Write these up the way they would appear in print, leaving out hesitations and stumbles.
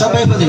সবাই বলি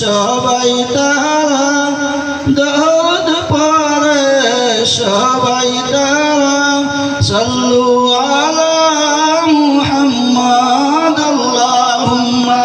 সবাই তারা দরুদ পড়ে সবাই তারা সাল্লু আলা মুহাম্মদ আল্লাহুম্মা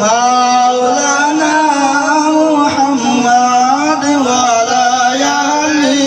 মাওলানা মুহাম্মদ ওয়ালা আলি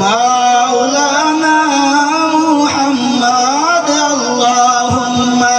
মাওলানা মুহাম্মদ আল্লাহুম্মা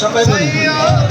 সবাই বলি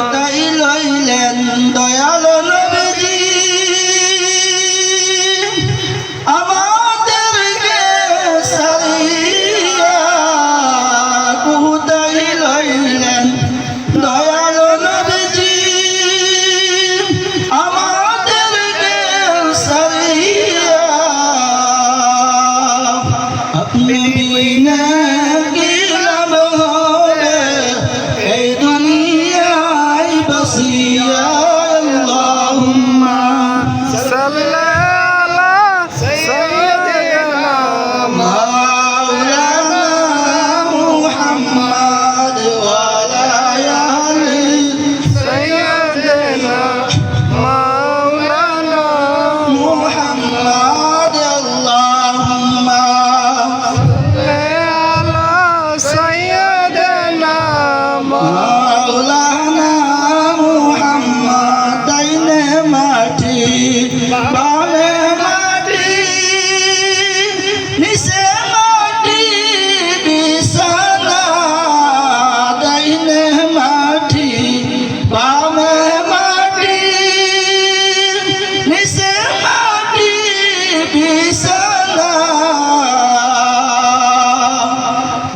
উতাই লইলেন দয়াল নবীজি আমাদেরকে সারিয়া বিছানা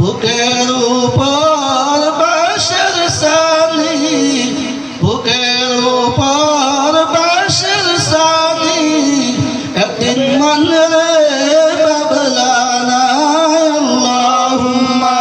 বুকের উপর বাঁশের ছানি বুকের উপর বাঁশের ছানি একদিন মনে রে বাবলা না আল্লাহুম্মা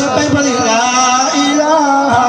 সবাই বলি লা ইলাহা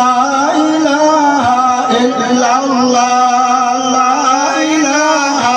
লা ইলাহা ইল্লাল্লাহ লা ইলাহা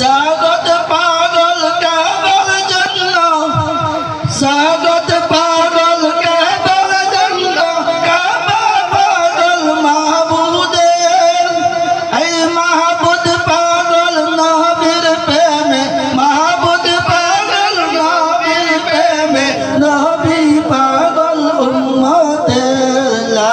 জাগত পাগল কাবার জন্য জাগত পাগল কাবার জন্য কাবা পাগল মাহবুদের এই মাহবুদ পাগল নবীর প্রেমে মাহবুদ পাগল নবীর প্রেমে নবী পাগল উম্মতের লা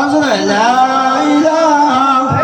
আসলে লা ইলাহা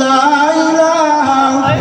লা ইলাহা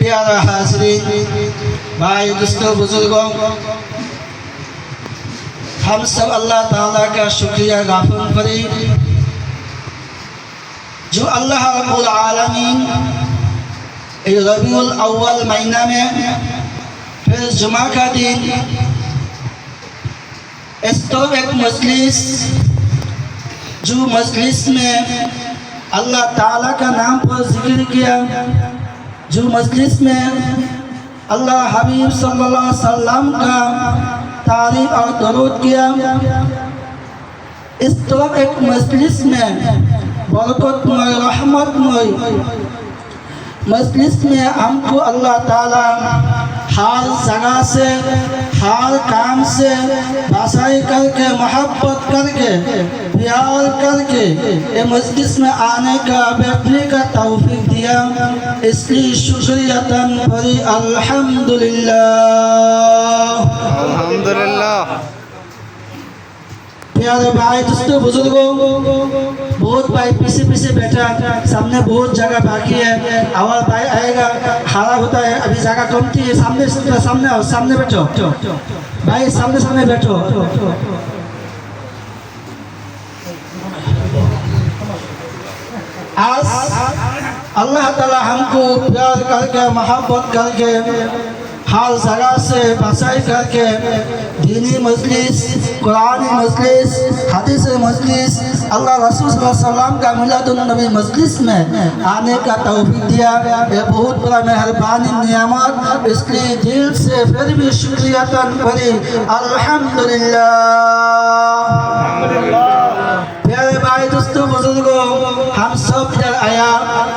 प्यारा हाज़रीन भाई दोस्तों बुजुर्गों हम सब अल्लाह ताला का शुक्रिया गाफिल करें जो अल्लाह रब्बुल आलमीन रबीउल अव्वल महीना में फिर जुमा का दिन इस तो एक मजलिस जो मजलिस में अल्लाह ताला का नाम पर जिक्र किया जो मजलिस में अल्लाह हबीब सल्लल्लाहु अलैहि वसल्लम का तारीफ और दरूद किया इस तरफ एक मजलिस में बरकतमय रहमतमय मजलिस में हमको अल्लाह ताला हर जगह से हर काम से बासाई करके मोहब्बत करके प्यार करके ये मजलिस में आने का बैठने का तौफीक दिया इसलिए शुक्रियतन परी अल्हम्दुलिल्लाह अल्हम्दुलिल्लाह प्यारे भाई दोस्तों बुजुर्गों बहुत भाई पीछे पीछे बैठा सामने बहुत जगह बाकी है और भाई आएगा खड़ा होता है अभी जगह कमती है सामने सामने आओ सामने बैठो भाई सामने सामने बैठो आज अल्लाह ताला हमको प्यार करके मोहब्बत करके हर जगह से बसाई करके दीनी मजलिस, कुरानी मजलिस, हदीस मजलिस, अल्लाह रसूल सल्लल्लाहु अलैहि वसल्लम का मिलादुन नबी मजलिस में आने का तौफीक दिया। ये बहुत बड़ा मेहरबानी नियामत, इसलिए दिल से फिर भी शुक्रिया करी अल्हम्दुलिल्लाह। प्यारे भाई दोस्तों बुजुर्गों, हम सब इधर आया,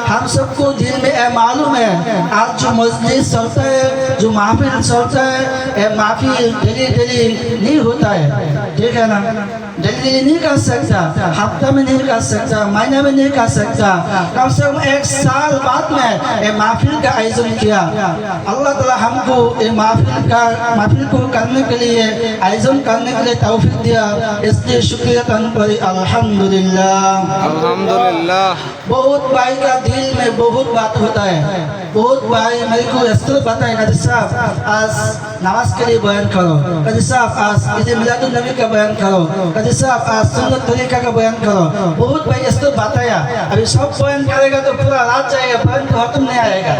हम सबको दिल में मालूम है आज जो मजलिस चलता है, जो महफिल चलता है, ये महफिल डेली नहीं होता है, ठीक है ना। डेली नहीं कर सकता, हफ्ता में नहीं कर सकता, महीने में नहीं कर सकता, कम से कम 1 साल बाद में ये महफिल का आयोजन किया। अल्लाह ताला हमको ये महफिल को करने के लिए, आयोजन करने के लिए तौफीक दिया, इसलिए शुक्रिया करी अल्हम्दुलिल्लाह। अल्हम्दुलिल्लाह। बहुत भाई का दिल में बहुत बात होता है, बहुत भाई मेरे को ऐसा बताए कदी साहब आज नमाज के लिए बयान करो, कदी साहब आज ईद मिलादुन नबी का बयान करो, कदी साहब आज सुन्नत तरीका का बयान करो। बहुत भाई ऐसा बताया, अभी सब बयान करेगा तो पूरा रात जाएगा, बयान खत्म नहीं आएगा।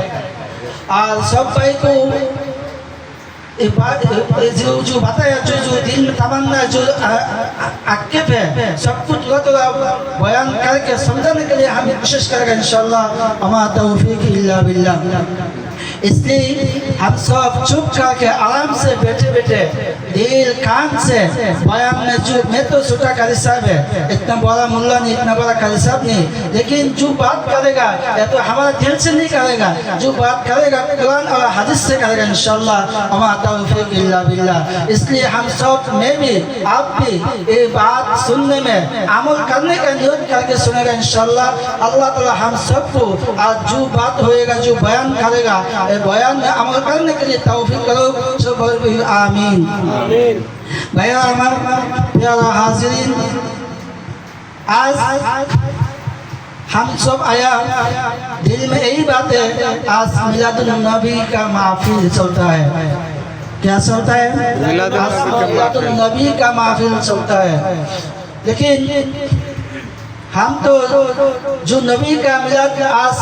और सब भाई को जो बताया, जो दिल में तमन्ना, जो आक्षेप है, सब कुछ थोड़ा बयान करके समझाने के लिए हम कोशिश करेंगे इंशाअल्लाह। अमा तौफीक इल्ला बिल्लाह। इसलिए हम सब चुप करके आराम से बैठे बैठे दिल कान से बयान में, जो मैं तो छोटा कारी साहब है, इतना बड़ा मुल्ला नहीं, इतना बड़ा कारी साहब नहीं, लेकिन जो बात करेगा या तो हमारा दिल से नहीं करेगा, जो बात करेगा कुरान और हदीस से करेगा इंशाअल्लाह। अमा तौफीक इल्ला बिल्लाह। इसलिए हम सब, मैं भी आप भी ये बात सुनने में अमल करने का नियत करके सुनेगा इंशाअल्लाह। अल्लाह ताला हम सबको आज जो बात होएगा, जो बयान करेगा, बयान में अमल करने के लिए तौफीक करो, सब आमीन। भैया हमारे प्यारा हाजिरीन, आज हम सब आया, दिल में यही बात है, आज मिलादुन नबी का महफिल चलता है। क्या चलता है? मिलादुन नबी का महफिल चलता है। लेकिन हम तो जो नबी का मिलाद आज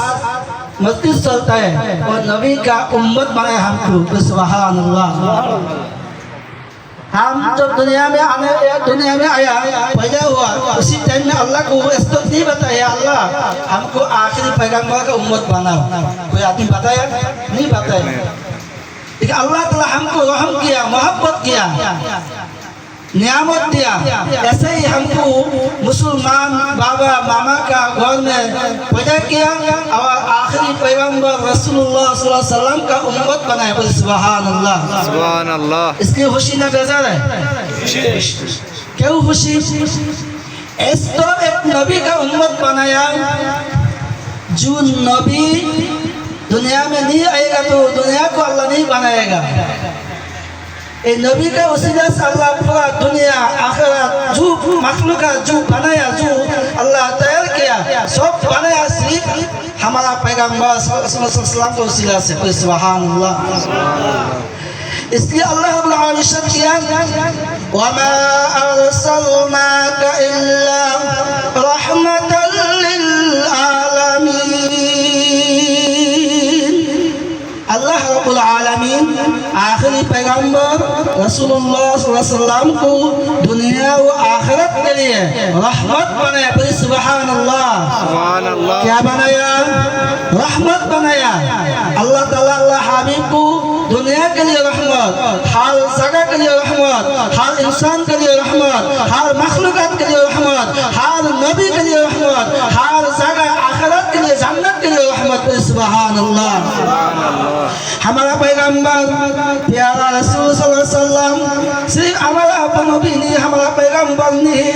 मस्जिद चलता है और नबी का उम्मत बनाए हमको, सुभान अल्लाह। हम जब दुनिया में आया पैदा हुआ, उसी टाइम में अल्लाह को इसको नहीं बताया, अल्लाह हमको आखिरी पैगंबर का उम्मत बनाओ। कोई आदमी बताया? नहीं बताया। लेकिन अल्लाह ताला हमको रहम किया, मोहब्बत किया, नियामत दिया। ऐसे ही हमको मुसलमान बाबा मामा का घर में पैदा किया और आखिरी पैगंबर रसूलुल्लाह सल्लल्लाहु अलैहि वसल्लम का उम्मत बनाया। सुभान अल्लाह, सुभान अल्लाह। इसलिए खुशी ना बेजार है? क्यों खुशी? इस तो एक नबी का उम्मत बनाया, जो नबी दुनिया में नहीं आएगा तो दुनिया को अल्लाह नहीं बनाएगा। ये नबी का वसीला से अल्लाह पूरा दुनिया आखिरत जो मखलूक़ात जो बनाया, जो अल्लाह तैयार किया, सब बनाया सिर्फ हमारा पैगंबर सल्लल्लाहु अलैहि वसल्लम के वसीला से। सुभान अल्लाह। इसलिए अल्लाह रब्बुल आलमीन इरशाद किया, वमा अरसलनाका इल्ला रहमतल लिल आलमीन। अल्लाह रब्बुल आलमीन आखिरी पैगंबर रसूलुल्लाह सल्लल्लाहु अलैहि वसल्लम को दुनिया व आखिरत के लिए रहमत बनाया। सुभान अल्लाह, सुभान अल्लाह। क्या बनाया? रहमत बनाया। अल्लाह ताला अल्लाह हबीब को दुनिया के लिए रहमत, हर जगह के लिए रहमत, हर इंसान के लिए रहमत, हर मखलूक़ात के लिए रहमत, हर नबी के लिए रहमत, हर जगह आखिरत के लिए, जन्नत के लिए रहमत। सुभान अल्लाह। हमारा पैगंबर प्यारा रसूल सल्लल्लाहु अलैहि वसल्लम सिर्फ हमारा अपन नबी नहीं, हमारा पैगंबर नहीं,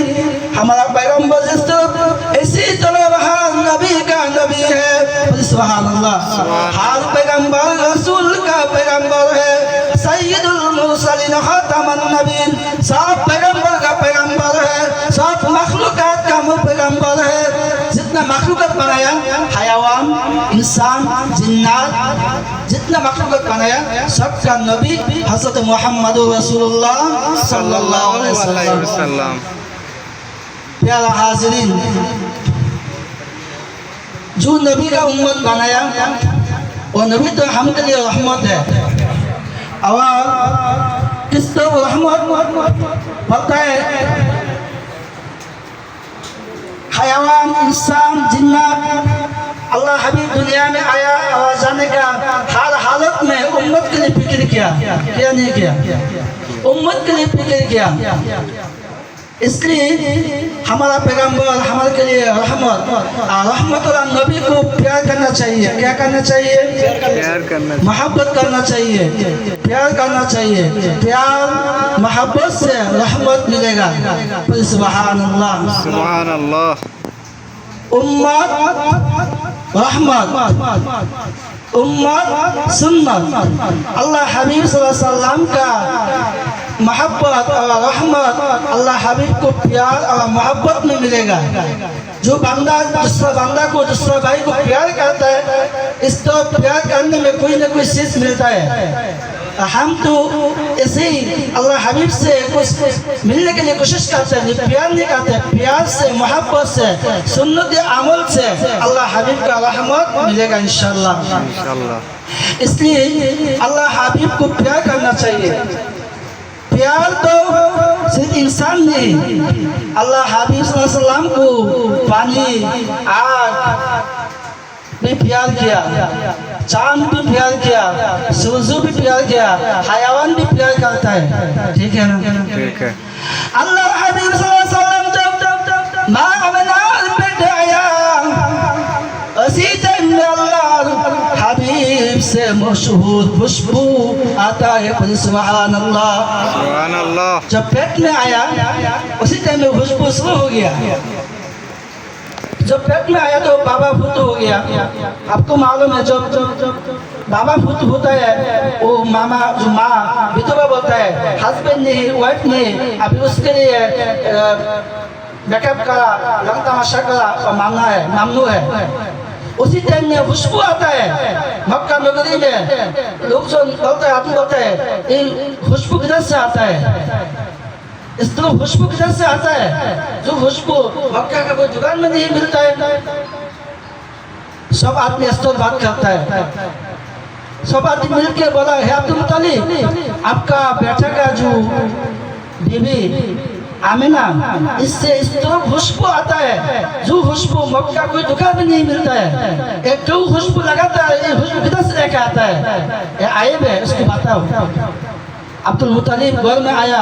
हमारा पैगंबर जिस तरह इसी तरह हर नबी का नबी है। सुभान अल्लाह। हर पैगंबर रसूल का पैगंबर है, सय्यदुल मुरसलीन खातमुन नबीन, सब पैगंबर का पैगंबर है, सब मखलूक़ात का पैगंबर है। जितना मखलूक़ात बनाया, हयावान, इंसान, जिन्नात, जितना मखलूक़ात बनाया सबका नबी हज़रत मोहम्मद रसूलुल्लाह सल्लल्लाहु अलैहि वसल्लम। प्यारा हाज़िरीन, जो नबी का उम्मत बनाया वो नबी तो हम के लिए रहमत है। और किस्तो रहमत बोलता है हयावान इंसान जिन्नात अल्लाह हबीब दुनिया में आया और जाने का हर हालत में उम्मत के लिए फिक्र किया नहीं किया उम्मत के लिए फिक्र किया इसलिए हमारा पैगंबर हमारे के लिए रहमत और नबी को प्यार करना चाहिए क्या करना चाहिए मोहब्बत करना चाहिए प्यार करना चाहिए प्यार मोहब्बत से रहमत मिलेगा सुभान अल्लाह उम्मत रहमत उम्मत सुन्नत अल्लाह हबीब सल्लल्लाहु अलैहि वसल्लम का मोहब्बत और रहमत अल्लाह हबीब को प्यार और मोहब्बत में मिलेगा जो बंदा दूसरा बंदा को दूसरा भाई को प्यार करता है इसको प्यार करने में कोई ना कोई चीज मिलता है हम तो ऐसे ही अल्लाह हबीब से कुछ मिलने के लिए कोशिश करते हैं प्यार नहीं करते प्यार से मोहब्बत से सुन्नत अमल से अल्लाह हबीब का रहमत मिलेगा इंशाल्लाह इसलिए अल्लाह हबीब को प्यार करना चाहिए प्यार तो सिर्फ इंसान नहीं अल्लाह हबीब सल्लल्लाहु अलैहि वसल्लम को पानी आग भी प्यार किया चांद भी प्यार किया सूरज भी प्यार किया हयावान भी प्यार करता है ठीक है ना ठीक है अल्लाह हबीब सल्लल्लाहु अलैहि वसल्लम जब माँ अमना पे आया उसी टाइम में अल्लाह हबीब से मशहूर खुशबू आता है सुभान अल्लाह जब पेट में आया उसी टाइम में खुशबू शुरू हो गया जब पेट में आया तो बाबा भूत हो गया आपको मालूम है जब बाबा भूत होता है वो मामा जो माँ विधवा बोलता है हस्बैंड नहीं वाइफ नहीं अभी उसके लिए बैकअप करा रंग तमाशा करा और मामनू है उसी टाइम में खुशबू आता है मक्का नगरी में लोग जो बोलते हैं आदमी बोलते हैं ये खुशबू किधर से आता है इस तरह खुशबू किधर से आता है जो खुशबू मक्का का कोई दुकान में नहीं मिलता है सब आदमी इस तरह बात करता है सब आदमी मिलके बोला है अब्दुल मुत्तलिब आपका बेटा का जो बीवी आमिना इससे इस तरह खुशबू आता है जो खुशबू मक्का कोई दुकान में नहीं मिलता है एक तो खुशबू लगाता है ये खुशबू किधर से लेकर आता है ये आयब है उसको बताओ अब्दुल मुत्तलिब घर में आया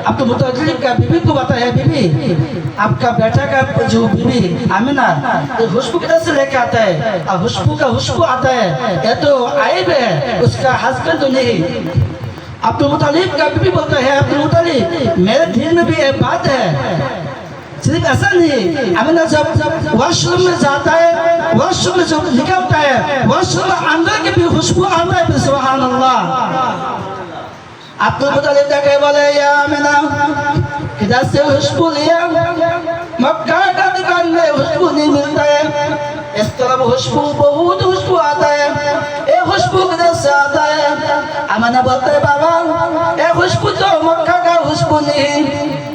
अब्दुल मुत्तलिब का बीवी को बताया बीवी आपका बेटा का जो बीवी आमिना ये खुशबू किधर से लेकर आता है और खुशबू का खुशबू आता है ये तो आयब है उसका हस्बैंड तो नहीं अब्दुल मुत्तलिब का बीवी बोलता है अब्दुल मुत्तलिब मेरे दिल में भी एक बात है सिर्फ ऐसा नहीं आमिना जब वॉशरूम में जाता है वॉशरूम में जब निकलता है वॉशरूम में अंदर की भी खुशबू आता है सुभान अल्लाह अब्दुल मुत्तलिब जाके बोले या आमिना किधर से खुशबू लिया मक्का का दुकान में खुशबू नहीं मिलता है इस तरफ खुशबू बहुत खुशबू आता है ये खुशबू किधर से आता है आमिना बोलते है बाबा ये खुशबू तो मक्का का खुशबू नहीं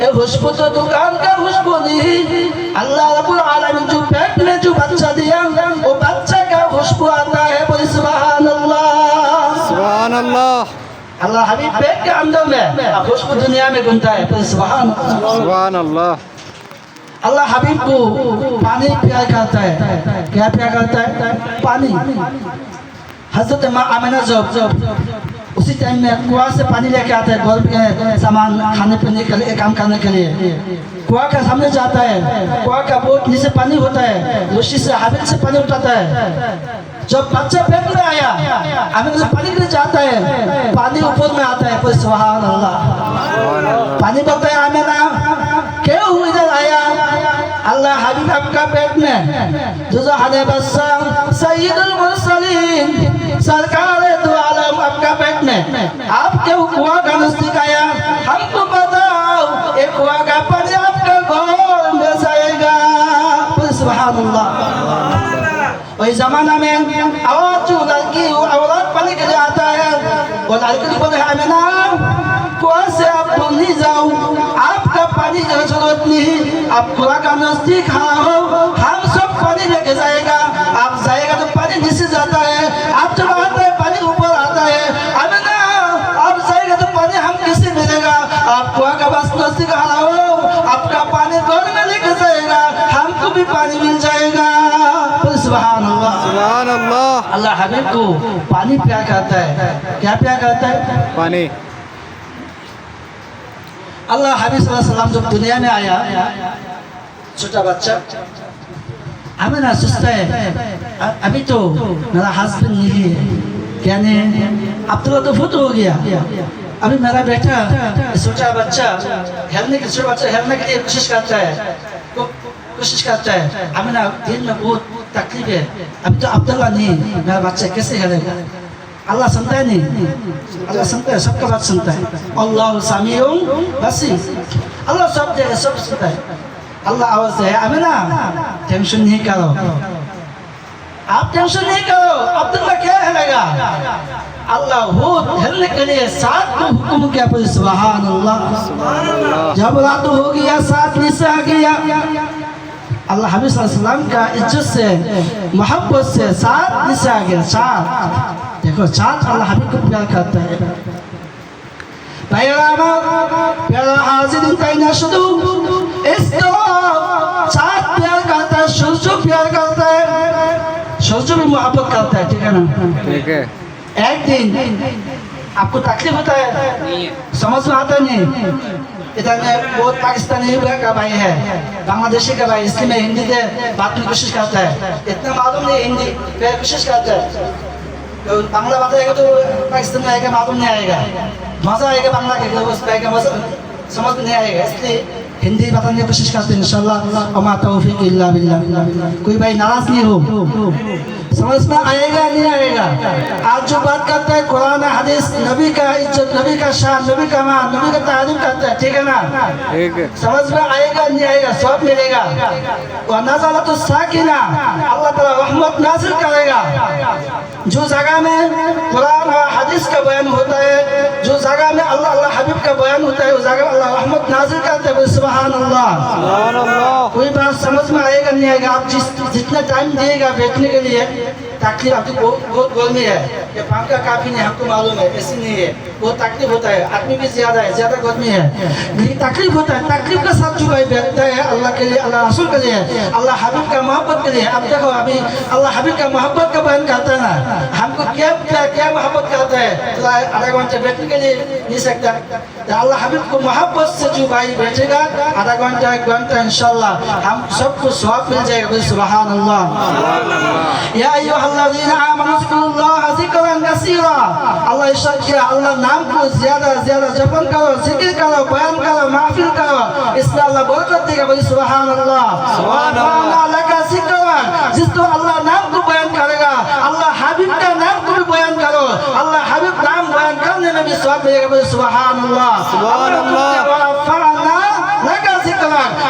ये खुशबू तो दुकान का खुशबू नहीं अल्लाह रब्बुल आलमीन जो पेट में जो बच्चा दिया वो बच्चे का खुशबू आता है बोले सुभान अल्लाह अल्लाह हबीब पेट के अंदर में खुशबू दुनिया में घूमता है तो सुभान अल्लाह अल्लाह हबीब को पानी प्यार करता है क्या प्यार करता है पानी हजरत माँ आमिना जब उसी टाइम में कुआं से पानी लेके आता है घर के सामान खाने पीने के लिए काम करने के लिए कुआं का सामने जाता है कुआं का बहुत नीचे पानी होता है रस्सी से हाबिल से पानी उठाता है जब बच्चा पेट में आया आमिना से पानी के लिए जाता है पानी ऊपर में आता है फिर सुभान अल्लाह पानी बोलता है आमिना क्यों इधर आया अल्लाह हबीब आपका पेट में जो हने बस्सा सय्यदुल मुरसलीन सरकार दो आलम आपका पेट में आप क्यों कुआं का नजदीक आया हमको बताओ एक कुआं का पानी आपका घर में जाएगा सुभान अल्लाह वही जमाना में आवाज जो लड़की औरत पानी के लिए आता है वो लड़की बोले आमिना कुआं से आप नहीं जाओ आपका पानी की जरूरत नहीं आप कुआं का नजदीक हो हम सब पानी लेके जाएगा आप जाएगा तो पानी नीचे जाता है आप जब आता है पानी ऊपर आता है आमिना पानी मिल जाएगा। सुभान अल्लाह। सुभान अल्लाह। अल्लाह हबीब को पानी प्यार करता है। क्या प्यार करता है? पानी। अल्लाह हबीब सल्लल्लाहु अलैहि वसल्लम जब दुनिया में आया, छोटा बच्चा, हमें ना सोचता है अभी तो मेरा हस्बैंड नहीं है, यानी अब्दुल्ला तो फुत हो गया, अभी मेरा बेटा छोटा बच्चा हेलने के लिए कोशिश करता है, हमें ना दिल में बहुत तकलीफ है, अभी तो अब्दुल्ला नहीं, मेरा बच्चा कैसे हेलेगा? अल्लाह सुनता है नहीं? अल्लाह सुनता है, सबका बात सुनता है। अल्लाह सामीउन बसीर, अल्लाह सब जगह सब सुनता है। अल्लाह आवाज है, अभी ना टेंशन नहीं करो, आप टेंशन नहीं करो, अब्दुल्ला क्या हेलेगा? अल्लाह हो हेलने के लिए साथ को हुक्म किया, पर सुभान अल्लाह। जब रात हो गया, साथ निशा आ गया, अल्लाह हबीब सल्लल्लाहु अलैहि वसल्लम का इज्जत से मोहब्बत से साथ निशा आ गया। साथ देखो, साथ अल्लाह हबीब को प्यार करता है। प्यारा हाजिरीन का ना शुरू इसको साथ प्यार करता है, सूरज प्यार करता है, सूरज भी मोहब्बत करता है, ठीक है ना? ठीक है। एक दिन आपको तकलीफ होता है, समझ में आता नहीं, इधर में बहुत पाकिस्तानी का भाई है, बांग्लादेशी का भाई, इसलिए मैं हिंदी से बात में कोशिश करता है, इतना मालूम नहीं हिंदी, फिर कोशिश करता है, तो बांग्ला बात आएगा तो पाकिस्तान में आएगा, मालूम नहीं आएगा, मजा आएगा बांग्ला के, उस आएगा मजा समझ में नहीं आएगा, इसलिए हिंदी बताने की कोशिश करते हैं इंशाल्लाह। अमा तौफीक इल्ला बिल्लाह। कोई भाई नाराज नहीं हो, समझ में आएगा नहीं आएगा? आज जो बात करता है कुरान हदीस, नबी का इज्जत, नबी का शान, नबी का मान, नबी का तारीफ करता है, ठीक है ना? ठीक है। समझ में आएगा नहीं आएगा? सब मिलेगा। और नज़ाला तो साकिना, अल्लाह ताला रहमत नाज़िल करेगा। जो जगह में कुरान और हदीस का बयान होता है, जो जगह में अल्लाह हबीब का बयान होता है, उस जगह अल्लाह रहमत नाज़िल करता है। सुभान अल्लाह। सुभान अल्लाह। कोई बात समझ में आएगा नहीं आएगा? आप जितना टाइम दिएगा बैठने के लिए, तकलीफ आपकी बहुत गर्मी है, ये पंखा काफी नहीं, हमको मालूम है, ऐसी नहीं है, बहुत तकलीफ होता है, आदमी भी ज्यादा है, ज्यादा गर्मी है, लेकिन तकलीफ होता है, तकलीफ का साथ जो भाई बैठता है अल्लाह के लिए, अल्लाह रसूल के लिए, अल्लाह हबीब का मोहब्बत के लिए। अब देखो अभी अल्लाह हबीब का मोहब्बत का बयान करता है ना, हमको क्या मोहब्बत करता है, तो आधा घंटा बैठने के लिए नहीं सकता, अल्लाह हबीब को मोहब्बत से जो भाई बैठेगा आधा घंटा एक घंटा इंशाल्लाह हम सबको सवाब मिल जाएगा। सुभान अल्लाह। या अय्युहल्लज़ीना आमनू ज़िक्रुल्लाह ज़िक्रन कसीरा, अल्लाह इरशाद किया, अल्लाह नाम को ज्यादा ज्यादा जपन करो, जिक्र करो, बयान करो, महफिल करो, इसमें अल्लाह बरकत देगा। बोलिए सुभान अल्लाह। सुभान अल्लाह। लका ज़िक्रन, जिसको अल्लाह नाम को बयान करेगा, अल्लाह हबीब का नाम को भी बयान करो, अल्लाह हबीब नाम बयान करने में भी सवाब मिलेगा। बोलिए सुभान अल्लाह। सुभान अल्लाह।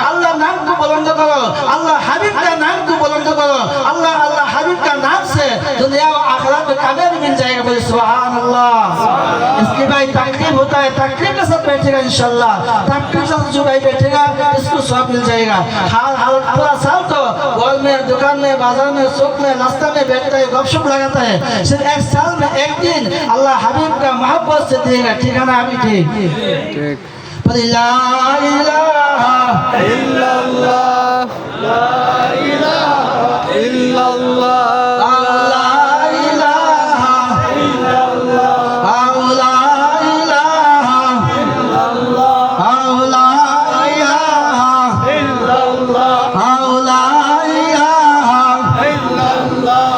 अल्लाह नाम को बुलंद करो, अल्लाह हबीब का नाम को बुलंद करो, अल्लाह हबीब का नाम से दुनिया और आखिरत में कामयाबी मिल जाएगा। बोले सुभान अल्लाह। इसके भाई तकलीफ होता है, तकलीफ के साथ बैठेगा इंशाल्लाह, तकलीफ से जो भाई बैठेगा इसको सवाब मिल जाएगा। पूरा साल तो घर में, दुकान में, बाजार में, शौक में, रास्ता में बैठता है, गपशप लगाता है, सिर्फ एक साल में एक दिन अल्लाह हबीब का मोहब्बत से देगा, ठीक है ना? अभी ठीक। ला इलाहा इल्लल्लाह, ला इलाहा इल्लल्लाह, ला इलाहा इल्लल्लाह, ला इलाहा इल्लल्लाह, ला इलाहा इल्लल्लाह, ला इलाहा इल्लल्लाह, ला इलाहा इल्लल्लाह,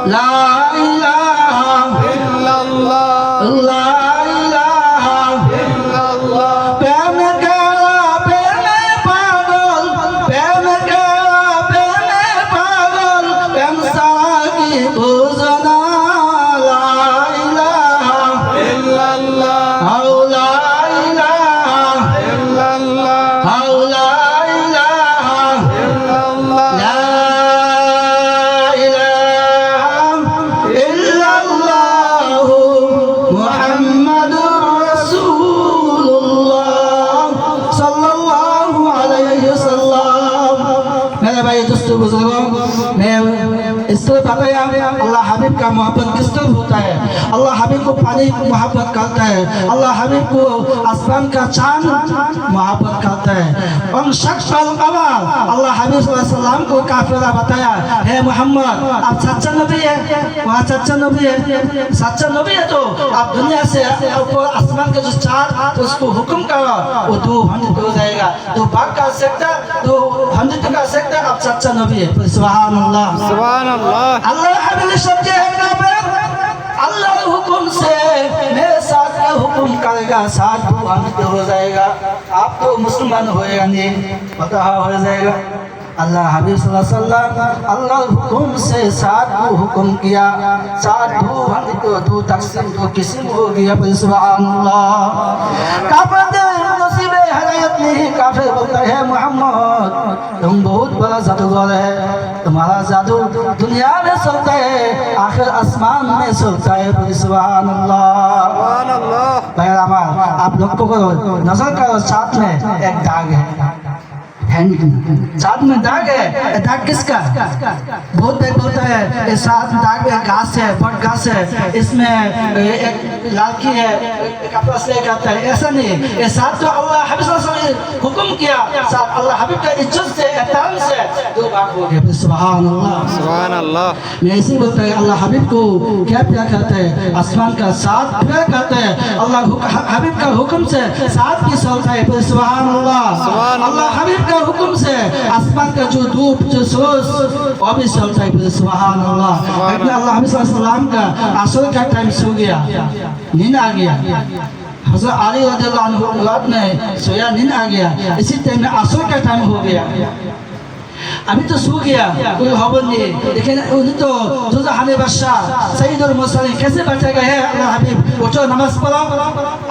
ला स्थल बताया। अल्लाह हबीब का मोहब्बत किस तरह होता है। अल्लाह हबीब को पानी मोहब्बत करता है, अल्लाह हबीब को आसमान का चांद मोहब्बत करता है। और शख्स अल्लाह हबीब सल्लल्लाहु को काफिला बताया, है मोहम्मद आप सच्चा नबी है, वहाँ सच्चा नबी है, सच्चा नबी है तो आप दुनिया से ऊपर आसमान का जो चांद उसको हुक्म करो, वो 200 हो जाएगा। तो भाग का सकता 200 का सकता आप सच्चा नबी है। सुभान अल्लाह, सुभान अल्लाह। अल्लाह हबीब शब्द है ना पे अल्लाह हुक्म से मेरे साथ का हुक्म करेगा, साथ 200 हो जाएगा। आप तो मुसलमान होएगा नहीं, पता हो जाएगा। अल्लाह हबीब सल्लल्लाहु अलैहि वसल्लम अल्लाह हुक्म से साथ को हुक्म किया, साथ 2 तकसीम 2 किस्म हो गया। सुभान अल्लाह। काफिर नसीब हदायत नहीं, काफिर बोलता है मोहम्मद तुम बहुत बड़ा जादूगर है, तुम्हारा जादू दुनिया में चलता है, आखिर आसमान में चलता है। सुभान अल्लाह। सुभान अल्लाह। भाई आप लोग को नजर करो, साथ में एक दाग है, साथ में दाग है। दाग किसका? बहुत देर बोलता है ये साथ दाग है, घास है, बट घास है, इसमें एक लालकी है, कपड़ा से करता है, ऐसा नहीं। ये साथ तो अल्लाह हबीब सल्लल्लाहु अलैहि वसल्लम ने हुक्म किया, साथ अल्लाह हबीब का इज्जत से एहतराम से 2 भाग हो गए। सुभान अल्लाह, सुभान अल्लाह। मैं ऐसे बोलता है अल्लाह हबीब को क्या प्यार करता है, आसमान का साथ प्यार करता है। अल्लाह हबीब का हुक्म से साथ भी चलता है। सुभान अल्लाह। अल्लाह हबीब का हुक्म से आसमान का जो धूप जो सूरज वो भी चलता है। सुभान अल्लाह। अल्लाह हबीब सल्लल्लाहु अलैहि वसल्लम का असर का टाइम सो गया, नींद आ गया। हज़रत अली रज़ियल्लाहु अन्हु रात में सोया, नींद आ गया, इसी टाइम में असर का टाइम हो गया। अभी तो सो गया, कोई खबर नहीं, लेकिन उन्हें तो दुज़हाने बादशाह सईदुल मुरसलीन कैसे बचाएगा है। अल्लाह हबीब उठो नमाज पढ़ो।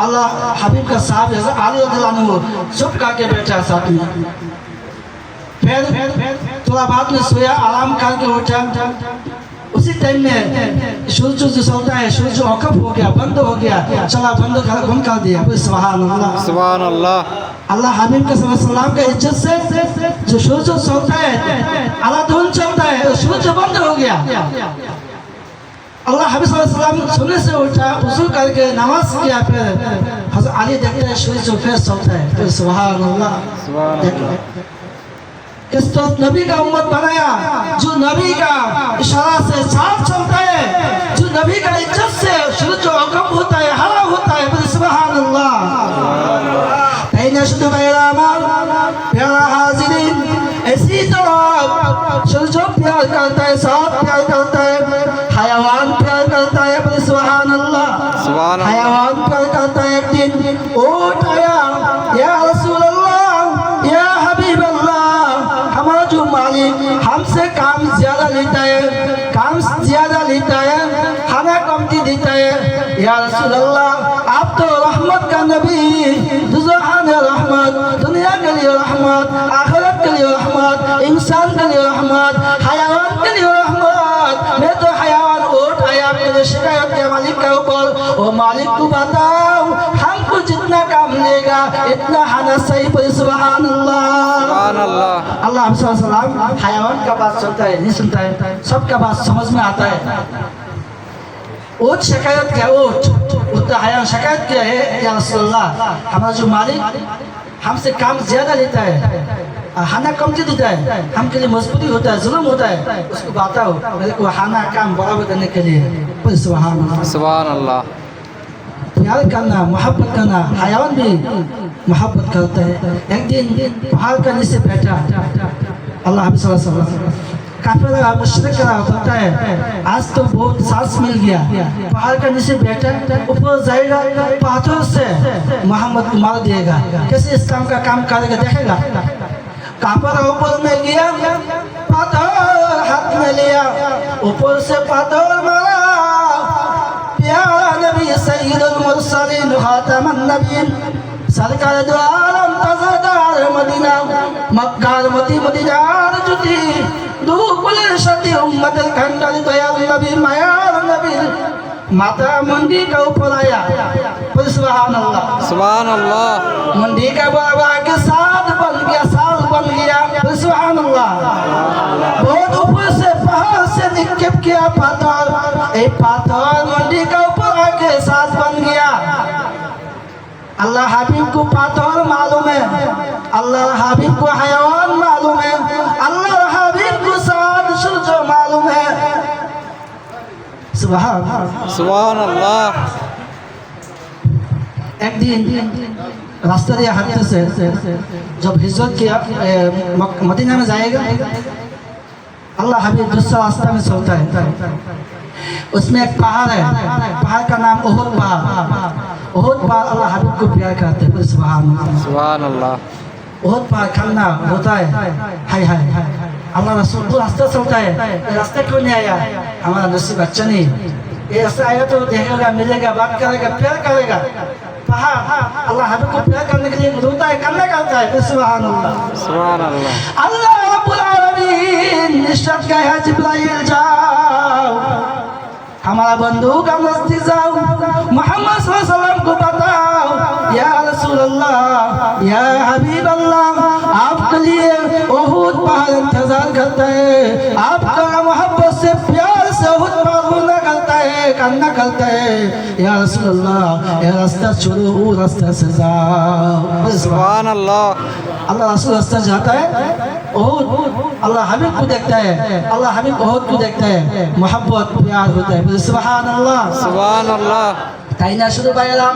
अल्लाह हबीब का साहब हज़रत अली रज़ियल्लाहु अन्हु चुप करके बैठा साथ में। फिर थोड़ा बाद में सोया, आराम करके उठा। उसी टाइम में सूरज जो चलता है, सूरज औकफ हो गया, बंद हो गया, चला बंद कर दिया। सुभान अल्लाह, सुभान अल्लाह। अल्लाह हबीब का सल्लल्लाहु का इज्जत से जो सूरज चलता है, आला धुन चलता है, सूरज बंद हो गया। अल्लाह हबीब सल्लल्लाहु अलैहि वसल्लम सोने से उठा, वुज़ू करके नमाज किया, फिर हज़रत अली देखते हैं सूरज जो फिर चलता है। फिर सुभान अल्लाह, सुभान अल्लाह। किस तो नबी का उम्मत बनाया, जो नबी का इशारा से साथ चलता है, जो नबी का इज्जत से सूरज जो औकफ होता है, हरा होता है। सुभान अल्लाह। प्यारा हाज़िरीन, ऐसी तरह सूरज प्यार करता है, साथ प्यार करता है, हयावान प्यार करता है। सुभान अल्लाह। हयावान प्यार करता है। एक दिन ऊँट आया, या रसूल अल्लाह, या हबीब अल्लाह, हमारा जो मालिक हमसे काम ज्यादा लेता है, खाना कमती देता है। या रसूल अल्लाह, आप तो रहमत का नबी, दुज़हान रहमत, दुनिया के लिए रहमत, आखिरत के लिए रहमत, इंसान के लिए रहमत, हयावान के लिए रहमत। मैं तो हयावान ऊँट आया मेरे शिकायत के मालिक के ऊपर, वो मालिक को बताओ हमको जितना काम लेगा इतना खाना सही। सुभान अल्लाह। अल्लाह सल्लम हयावान का बात सुनता है, नहीं सुनता है, सबका बात समझ में आता है। ऊँट शिकायत किया, ऊँट तो हयावान शिकायत किया है, या रसूलल्लाह हमारा जो मालिक हमसे काम ज्यादा लेता है, खाना कम देता है, हम के लिए मजबूरी होता है, जुल्म होता है, उसको बताओ मेरे को खाना काम बराबर करने के लिए। सुभान अल्लाह। प्यार करना, मोहब्बत करना, हयावान भी मोहब्बत करता है। एक दिन पहाड़ का नीचे बैठा अल्लाह हबीब सल्लल्लाहु अलैहि वसल्लम, काफिला मुशरिक बोलता है आज तो बहुत सांस मिल गया, पहाड़ का नीचे बैठा, ऊपर जाएगा, पाथर से मोहम्मद को मार देगा, कैसे इस्लाम का काम करेगा देखेगा। काफिला ऊपर में गया, पाथर हाथ में लिया, ऊपर से पाथर मारा। प्यारा नबी सय्यदुल मुरसलीन खातमुन नबीय्यीन, सरकार दो आलम ताज़दार मदीना, मक्का मदीना जुती दो कुले शती उम्मत खंडल दयाल नबी मायार नबी माता मंडी का ऊपर आया। सुभान अल्लाह, सुभान अल्लाह। मंडी का बाबा के साथ बन गया, साल बन गया। सुभान अल्लाह। बहुत ऊपर से पहाड़ से दिख किया पाथर, ए पाथर मंडी का ऊपर आके साथ बन गया। अल्लाह हबीब को पाथर मालूम है, अल्लाह हबीब को हयावान मालूम है, अल्लाह हबीब को साथ सूरज मालूम है। सुभान सुभान अल्लाह। एक दिन रास्ते दिए हाथते से जब हिजरत किया मदीना में जाएगा, अल्लाह हबीब दूसरा रास्ता में चलता है। उसमें एक पहाड़ है, पहाड़ का नाम ओहद पहाड़। ओहद पहाड़ अल्लाह हबीब को प्यार करते हैं। सुभान अल्लाह। ओहद पहाड़ खन्ना होता है, हाय हाय अल्लाह रसूल वो रास्ता चलता है, ये रास्ता क्यों नहीं आया? हमारा नसीब अच्छा नहीं, ये रास्ता आएगा तो देखेगा, मिलेगा, बात करेगा, प्यार करेगा। पहाड़ अल्लाह हबीब को प्यार करने के लिए रोता है, करना करता है। सुभान अल्लाह। अल्लाह रब्बुल आलमीन इरशाद किया है, जिब्राइल जाओ हमारा बंधु का मस्ती जाओ, मोहम्मद सल्लल्लाहु अलैहि वसल्लम को बताओ, या रसूल अल्लाह, या हबीब अल्लाह, आपके लिए ओहद पहाड़ इंतजार करता है, आपका मोहब्बत से प्यार से ओहद पहाड़ रोना करता है, कान्ना करता है। या रसूल अल्लाह, ये रास्ता छोड़ो, वो रास्ता से जाओ। सुभान अल्लाह। अल्लाह रसूल रास्ता जाता है, ओहद अल्लाह हबीब को देखता है, अल्लाह हबीब ओहद को देखता है, मोहब्बत प्यार होता है। सुभान अल्लाह। सुभान अल्लाह। তাই না শুধু ভাইয়েরা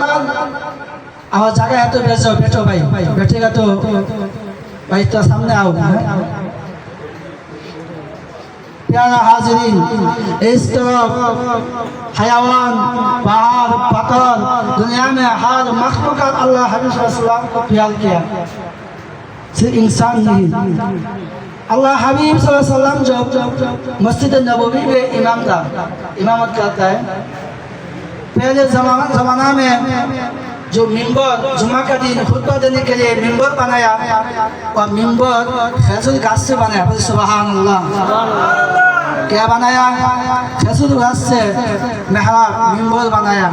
আমার জায়গায় এত বেচো বেটো ভাই বেটেगा तो भाई तो सामने आओ। प्यारा हाजिरीन, इस तरफ हयावान, पहाड़, पत्थर, दुनिया में हर मखलूक़ात अल्लाह हबीब सल्लल्लाहु अलैहि वसल्लम को प्यार किया, सिर्फ इंसान नहीं। अल्लाह हबीब सल्लल्लाहु अलैहि वसल्लम जब मस्जिद नबवी में इमामत करता है, पहले ज़माना में जो मिंबर जुमा का दिन खुतबा देने के लिए मिंबर बनाया, और मिंबर खजूर घास से बनाया। सुभान अल्लाह। क्या बनाया? खजूर घास से मेहराब मिंबर बनाया।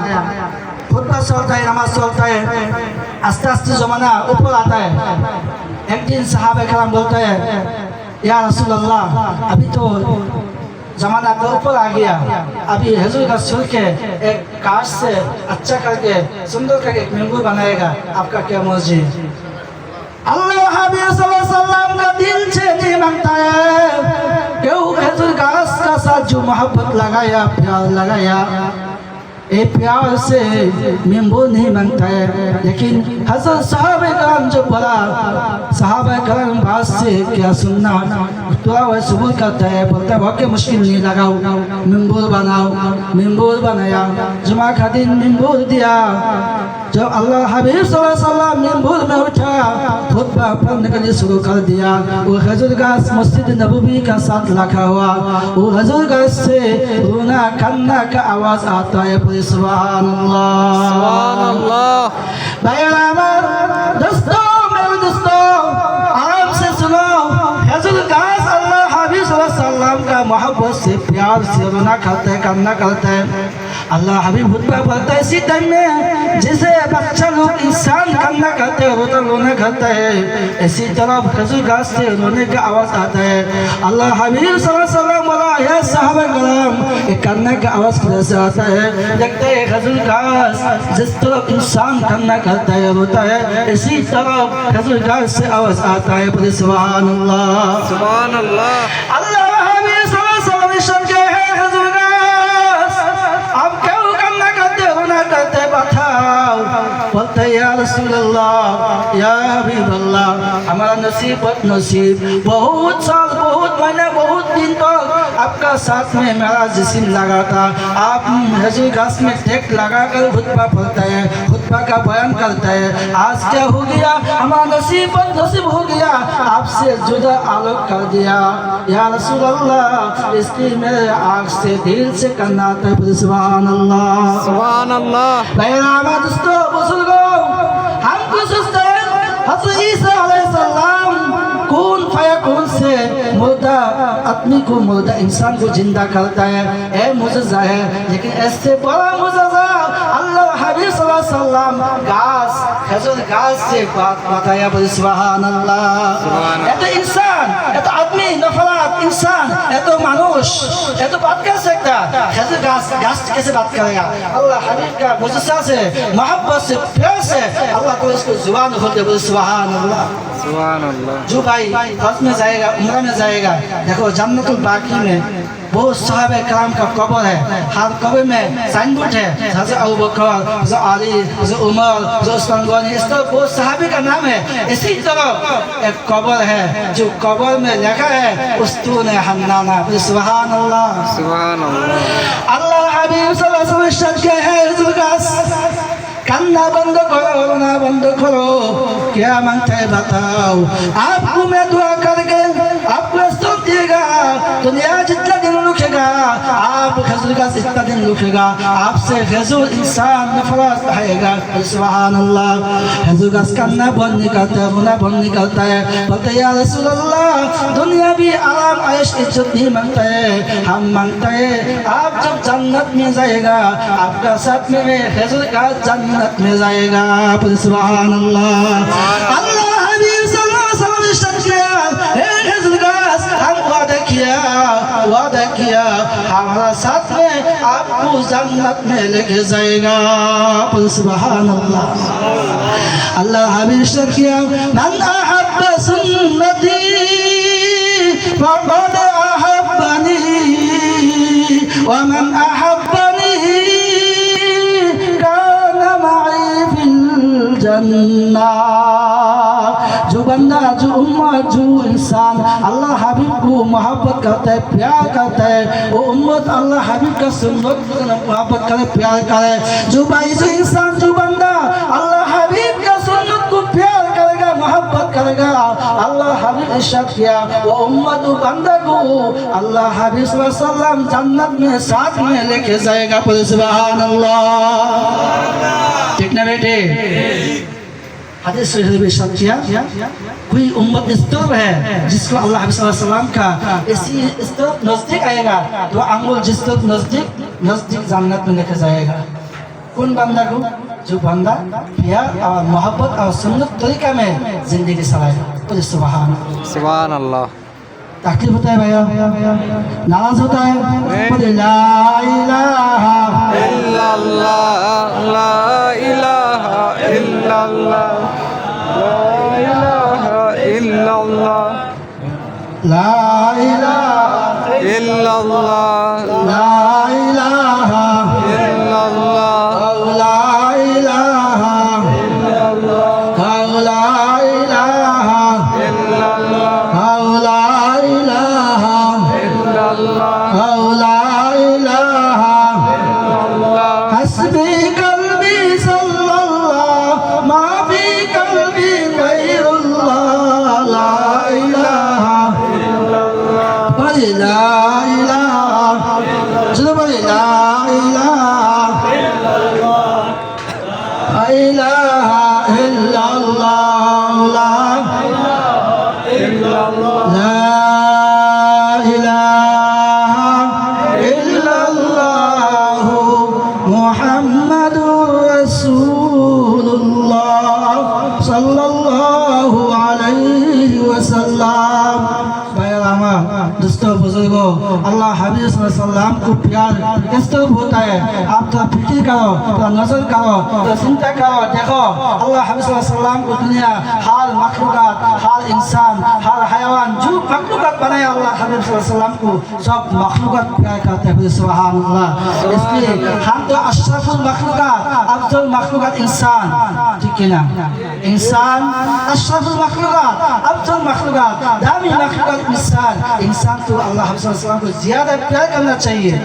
खुतबा चलता है, नमाज चलता है, आस्ते आस्ते जमाना ऊपर आता है। एक दिन सहाबा कराम बोलता है, या रसूल अल्लाह, अभी तो जमाना तो ऊपर आ गया, अभी खजूर का छोड़ के एक काश से अच्छा करके सुंदर करके एक मिंबर बनाएगा, आपका क्या मर्जी? अल्लाह हबीब सल्लल्लाहु अलैहि वसल्लम का दिल से नहीं मांगता है, क्यों खजूर घास का साथ जो मोहब्बत लगाया, प्यार लगाया, ये प्यार से मिंबर नहीं मांगता है। लेकिन हज़रत सहाबा कराम जो बोला, सहाबा कराम बात से क्या सुनना, थोड़ा वह सबूर करता है, बोलता है वाकई मुश्किल नहीं, लगाओ मिंबर बनाओ। मिंबर बनाया, जुमा का दिन मिंबर दिया। जब अल्लाह हबीब सल्लल्लाहु अलैहि वसल्लम मिंबर में उठा, खुतबा पढ़ने के लिए शुरू कर दिया। वो खजूर घास मस्जिद नबवी का साथ लगा हुआ, वो खजूर घास से रोना कान्ना का आवाज आता है। सुभान अल्लाह। दोस्तों, मेरे दोस्तों, आराम से सुनो, खजूर घास अल्लाह हबीब सल्लल्लाहु अलैहि वसल्लम का मोहब्बत से प्यार से रोना करता है, कान्ना करता है। अल्लाह हबीब खुतबा पढ़ता है इसी टाइम में जिसे बच्चा लोग इंसान कान्ना करते हैं, रोता रोना करता है, इसी तरह खजूर घास से रोने का आवाज आता है। अल्लाह हबीब सल्लल्लाहु अलैहि वसल्लम बोला, या सहाबा कराम, ये कान्ना का आवाज किधर से आता है? देखते हैं खजूर घास जिस तरह इंसान कान्ना करता है, रोता है, इसी तरह खजूर घास से आवाज आता है। बोले सुभान अल्लाह। सुभान अल्लाह। अल्लाह हबीब सल्लल्लाहु अलैहि वसल्लम के है खजूर घास, आप क्यों कान्ना करते, रोना करते, बताओ। बोलते या रसूल अल्लाह, या हबीब अल्लाह, हमारा नसीब बदनसीब, बहुत साल, बहुत महीने, बहुत दिन तक आपका साथ में मेरा जिस्म लगा था। आप खजूर घास में टेक लगा कर खुतबा पढ़ता है, खुतबा का बयान करता है। आज क्या हो गया? हमारा नसीब बदनसीब हो गया, आपसे जुदा आलोक कर दिया। या रसूल अल्लाह, इसलिए मेरे आँख से दिल से करना आता है। सुभान अल्लाह। सुभान अल्लाह। मेरा दोस्तों, बुजुर्गों, हमको सोचते हैं हज़रत ईसा अलैहिस्सलाम कौन फयकून से मुर्दा आदमी को, मुर्दा इंसान को जिंदा करता है, ए मुजज़्ज़ा है। लेकिन ऐसे बड़ा मुजज़्ज़ा अल्लाह हबीब सल्लल्लाहु अलैहि वसल्लम घास, खजूर घास से बात बताया। बोले सुभान अल्लाह। ये तो इंसान, ये तो आदमी नफरत इंसान এত মানুষ এত बात कर सकता खजूर घास कैसे बात करेगा अल्लाह हबीब का गुस्सा से मोहब्बत से प्यार से अल्लाह को इसको जुबान खोल दे बोले सुभान अल्लाह सुभान अल्लाह। जो भाई हज में जाएगा उम्रा में जाएगा देखो जन्नतुल बाकी में बहुत साहबे कराम का कब्र है हर कब्र में साइनबोर्ड है हज़रत अबू बकर हज़रत अली हज़रत उमर हज़रत उस्मान गनी इस तरह बहुत साहबे का नाम है इसी तरह एक कब्र है जो कब्र में लिखा है उस्तून हन्नाना सुभान अल्लाह सुभान अल्लाह। अल्लाह हबीब सल्लल्लाहु अलैहि वसल्लम के है जुल्गास कान्ना बंद करो रोना बंद करो क्या मांगते है बताओ आपको मैं दुआ करके आपको सब देगा दुनिया जितना दिन रुकेगा आप खजूर का जितना दिन रुकेगा आपसे खजूर इंसान नफरत आएगा सुभान अल्लाह खजूर का कान्ना बंद निकलता है रोना बंद निकलता है बोलते या रसूल अल्लाह दुनिया भी आराम ऐश इज्जत नहीं मांगता है हम मांगते हैं आप जब जन्नत में जाएगा आपका साथ में खजूर का जन्नत में जाएगा सुभान अल्लाह अल्लाह हबीब सल्लल्लाहु अलैहि वसल्लम ने शर्त किया हे खजूर का हम वादा किया हमारा साथ में आपको जन्नत में लेके जाएगा सुभान अल्लाह अल्लाह हबीब ने शर्त किया मन अहब्ब सुन्नती फक़द अहब्बनी व मन अहब्बनी जो बंदा जो उम्मत जो इंसान अल्लाह हबीब को मोहब्बत करता है प्यार करता है वो उम्मत अल्लाह हबीब का सुन्नत मोहब्बत करे प्यार करे जो भाई जो इंसान जो बंदा अल्लाह हबीब का सुन्नत को प्यार करेगा मोहब्बत करेगा अल्लाह हबीब इरशाद किया वो उम्मत वो बंदा को अल्लाह हबीब सल्लल्लाहु अलैहि वसल्लम जन्नत में साथ में लेके जाएगा सुभान अल्लाह ठीक ना बेटे हदीस शरीफ में इरशाद किया कोई उम्मत इस तरफ है जिसको अल्लाह हबीब सल्लल्लाहु अलैहि वसल्लम का इस तरफ नजदीक आएगा तो अंगुल जिस तरफ नजदीक जन्नत में लेके जाएगा कौन बंदा को जो बंदा प्यार और मोहब्बत और सुन्नत तरीका में जिंदगी चलाएगा तो सुभान अल्लाह। तकलीफ होता है भैया नाराज होता है बोले ला इलाहा इल्लल्लाह ला इलाहा इल्लल्लाह ला इलाहा इल्लल्लाह ला इलाहा इल्लल्लाह ला इलाहा ला इलाहा इल्लल्लाह ला इलाहा इल्लल्लाह ला इलाहा हस्बी कल्बी सल्लल्लाह मा फी कल्बी गैरुल्लाह ला इलाहा बोले ला इलाहा चलो बोले ला इलाहा इलाहा इल्लल्लाह ला इलाहा इल्लल्लाह मुहम्मदुर रसूलुल्लाह सल्लल्लाहु अलैहि वसल्लम। दोस्तों बुजुर्गों अल्लाह हबीब सल्लल्लाहु अलैहि वसल्लम को प्यार किस तरह होता है आप तो फिक्र करो तो नजर करो तो चिंता करो देखो अल्लाह हबीब सल्लल्लाहु अलैहि वसल्लम को दुनिया हर मखलूकात हर इंसान हर हयावान जो मखलूकात बनाया अल्लाह हबीब सल्लल्लाहु अलैहि वसल्लम को सब मखलूकात प्यार करते हैं सुभान अल्लाह। इसलिए हम तो अशरफुल मखलूकात अफजल मखलूकात इंसान ठीक है ना इंसान अशरफुल मखलूकात अफजल मखलूकात दामी मखलूकात इंसान तो अल्लाह हबीब सल्लल्लाहु अलैहि वसल्लम को ज्यादा प्यार करना चाहिए।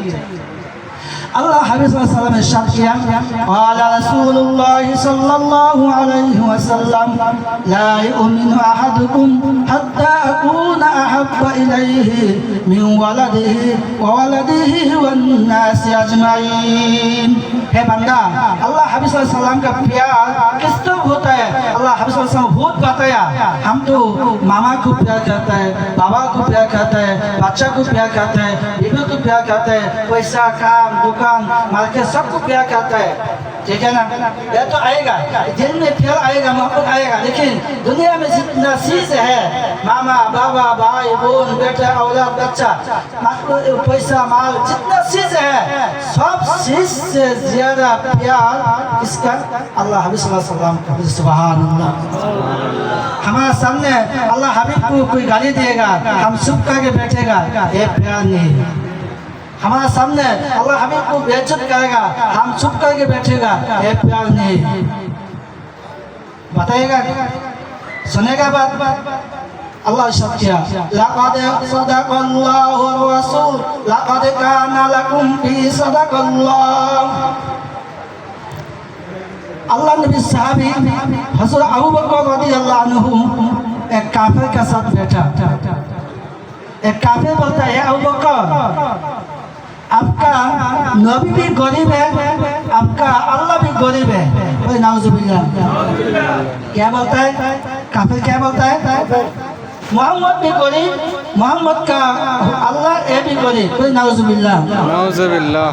अल्लाह हबीब सल्लल्लाहु अलैहि वसल्लम ने इरशाद किया क़ाल रसूलुल्लाह सल्लल्लाहु अलैहि वसल्लम ला युमिनु अहदुकुम हत्ता अकूना अहब्बा इलैहि मिन वलदिहि व वलदिहि वन नास अजमाइन। हे बंदा अल्लाह हबीब सल्लल्लाहु अलैहि वसल्लम का प्यार किस तरह होता है अल्लाह हबीब सल्लल्लाहु अलैहि वसल्लम बहुत बताया हम तो मामा को प्यार करता है बाबा को प्यार करता है बच्चा को प्यार करता है बीवी को प्यार करता है पैसा काम दुकान मार्केट सबको प्यार करता है ठीक है ना? ये तो आएगा, दिल में प्यार आएगा, मोहब्बत आएगा। लेकिन दुनिया में जितना चीज है, मामा बाबा भाई बहन बेटा औलाद बच्चा पैसा माल जितना चीज है, सब चीज से ज्यादा प्यार इसका अल्लाह हबीब सल्लल्लाहु अलैहि वसल्लम का। सुभान अल्लाह। हमारे सामने अल्लाह हबीब को कोई गाली देगा, हम चुप करके बैठेगा, ये प्यार नहीं। हमारे सामने अल्लाह हबीब को बेइज्जत करेगा, हम चुप करके बैठेगा, ये प्यार नहीं। बताइएगा, सुनेगा बात? अल्लाह इरशाद किया, लक़द सदक़ल्लाहु रसूल लक़द काना लकुम फी सदक़ल्लाह। अल्लाह नबी साहबी हज़रत अबू बकर रज़ियल्लाहु अन्हु एक काफिर के साथ बैठा। एक काफिर बोलता है, अबू बकर आपका नबी भी गरीब है, आपका अल्लाह भी गरीब है। कोई नाउज़ुबिल्लाह। क्या बोलता है काफिर? क्या बोलता है? मोहम्मद भी गरीब, मोहम्मद का अल्लाह ये भी गरीब। कोई नाउज़ुबिल्लाह। नाउज़ुबिल्लाह।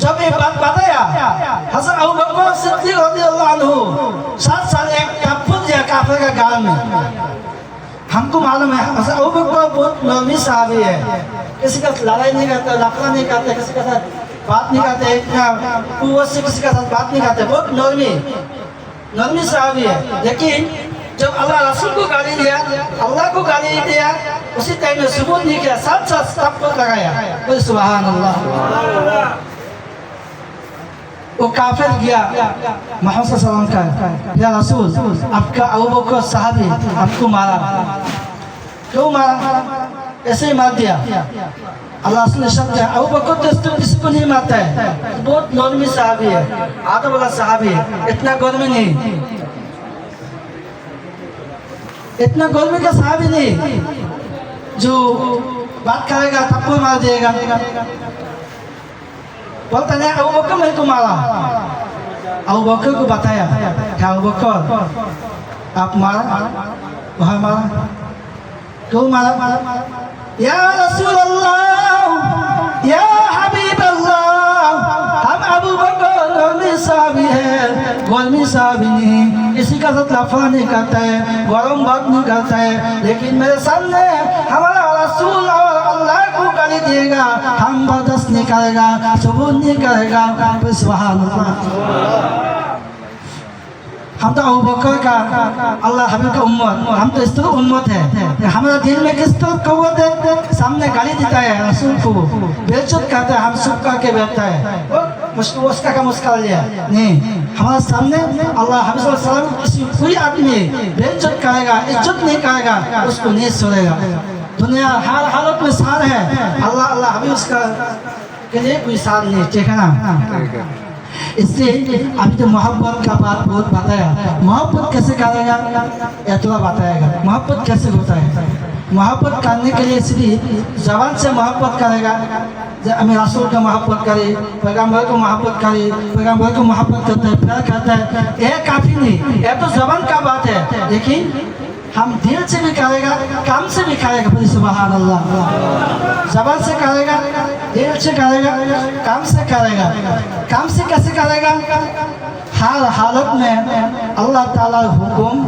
जब ये बात बताया हज़रत अबू बकर सिद्दीक़ रज़ियल्लाहु अन्हु 7 साल एक कपूर दिया काफिर का गाल में। हमको मालूम है हज़रत अबू बकर बहुत नरमी साहबी है, किसी का लड़ाई नहीं करते, लफड़ा नहीं करते, किसी के साथ बात नहीं करते, इतना कुव्वत से किसी के साथ बात नहीं करते, बहुत नरमी साहबी है। लेकिन जब अल्लाह रसूल को गाली दिया, अल्लाह को गाली दिया, उसी टाइम में सबूत नहीं किया, साथ सब को लगाया। बोल सुभान अल्लाह। वो काफिर गया मोहम्मद सल्लल्लाहु अलैहि वसल्लम का, या रसूल आपका अबू बकर साहबी आपको मारा। क्यों मारा? ऐसे ही मार दिया। अल्लाह ने शब्द है, अबू बकर तो किसी को नहीं मारता है, बहुत नरमी साहबी है, आदब वाला साहबी है, इतना गर्मी नहीं, इतना गर्मी का साहबी नहीं जो बात करेगा थप्पड़ मार देगा। बोलता नहीं अबू बकर मेरे को मारा। अबू बकर को बताया, क्या अबू बकर आप मारा? वहाँ मारा। क्यों मारा? या रसूल अल्लाह, या हबीब अल्लाह, हम अबू बकर गर्मी साहबी है, गर्मी साहबी नहीं, किसी का साथ लफड़ा नहीं करता है, गरम बात नहीं करता है, लेकिन मेरे सामने हमारा रसूल और अल्लाह को गाली देगा, हम बर्दाश्त नहीं करेगा, सबूत नहीं करेगा। सुभान अल्लाह। हम तो अबू बकर का अल्लाह हबीब का उम्मत, हम तो इस तरह उम्मत है। हमारा दिल में किस तरह कौवत है, सामने गाली देता है रसूल को, बेइज्जत करता है, हम चुप करके बैठता है, उसका का मुस्कान लिया नहीं। हमारे सामने अल्लाह हबीब सल्लल्लाहु अलैहि वसल्लम किसी कोई आदमी बेइज्जत करेगा, इज्जत नहीं करेगा, उसको नहीं छोड़ेगा। दुनिया हर हालत में सार है, अल्लाह अल्लाह हबीब उसका के लिए कोई सार नहीं। ठीक है ना? इसलिए अभी तो मोहब्बत का बात बहुत बताया, मोहब्बत कैसे करेगा या थोड़ा बताएगा। मोहब्बत कैसे होता है? मोहब्बत करने के लिए सिर्फ जबान से मोहब्बत करेगा, हमें रसूल का मोहब्बत करे, पैगम्बर को मोहब्बत करे, पैगम्बर को मोहब्बत करता है, प्यार करता है, यह काफ़ी नहीं। यह तो जबान का बात है, लेकिन हम दिल से भी करेगा, काम से भी करेगा। बोलिए सुभान अल्लाह। जबान से करेगा, दिल से करेगा, काम से करेगा। काम से कैसे करेगा? हर हालत में अल्लाह ताला हुकुम,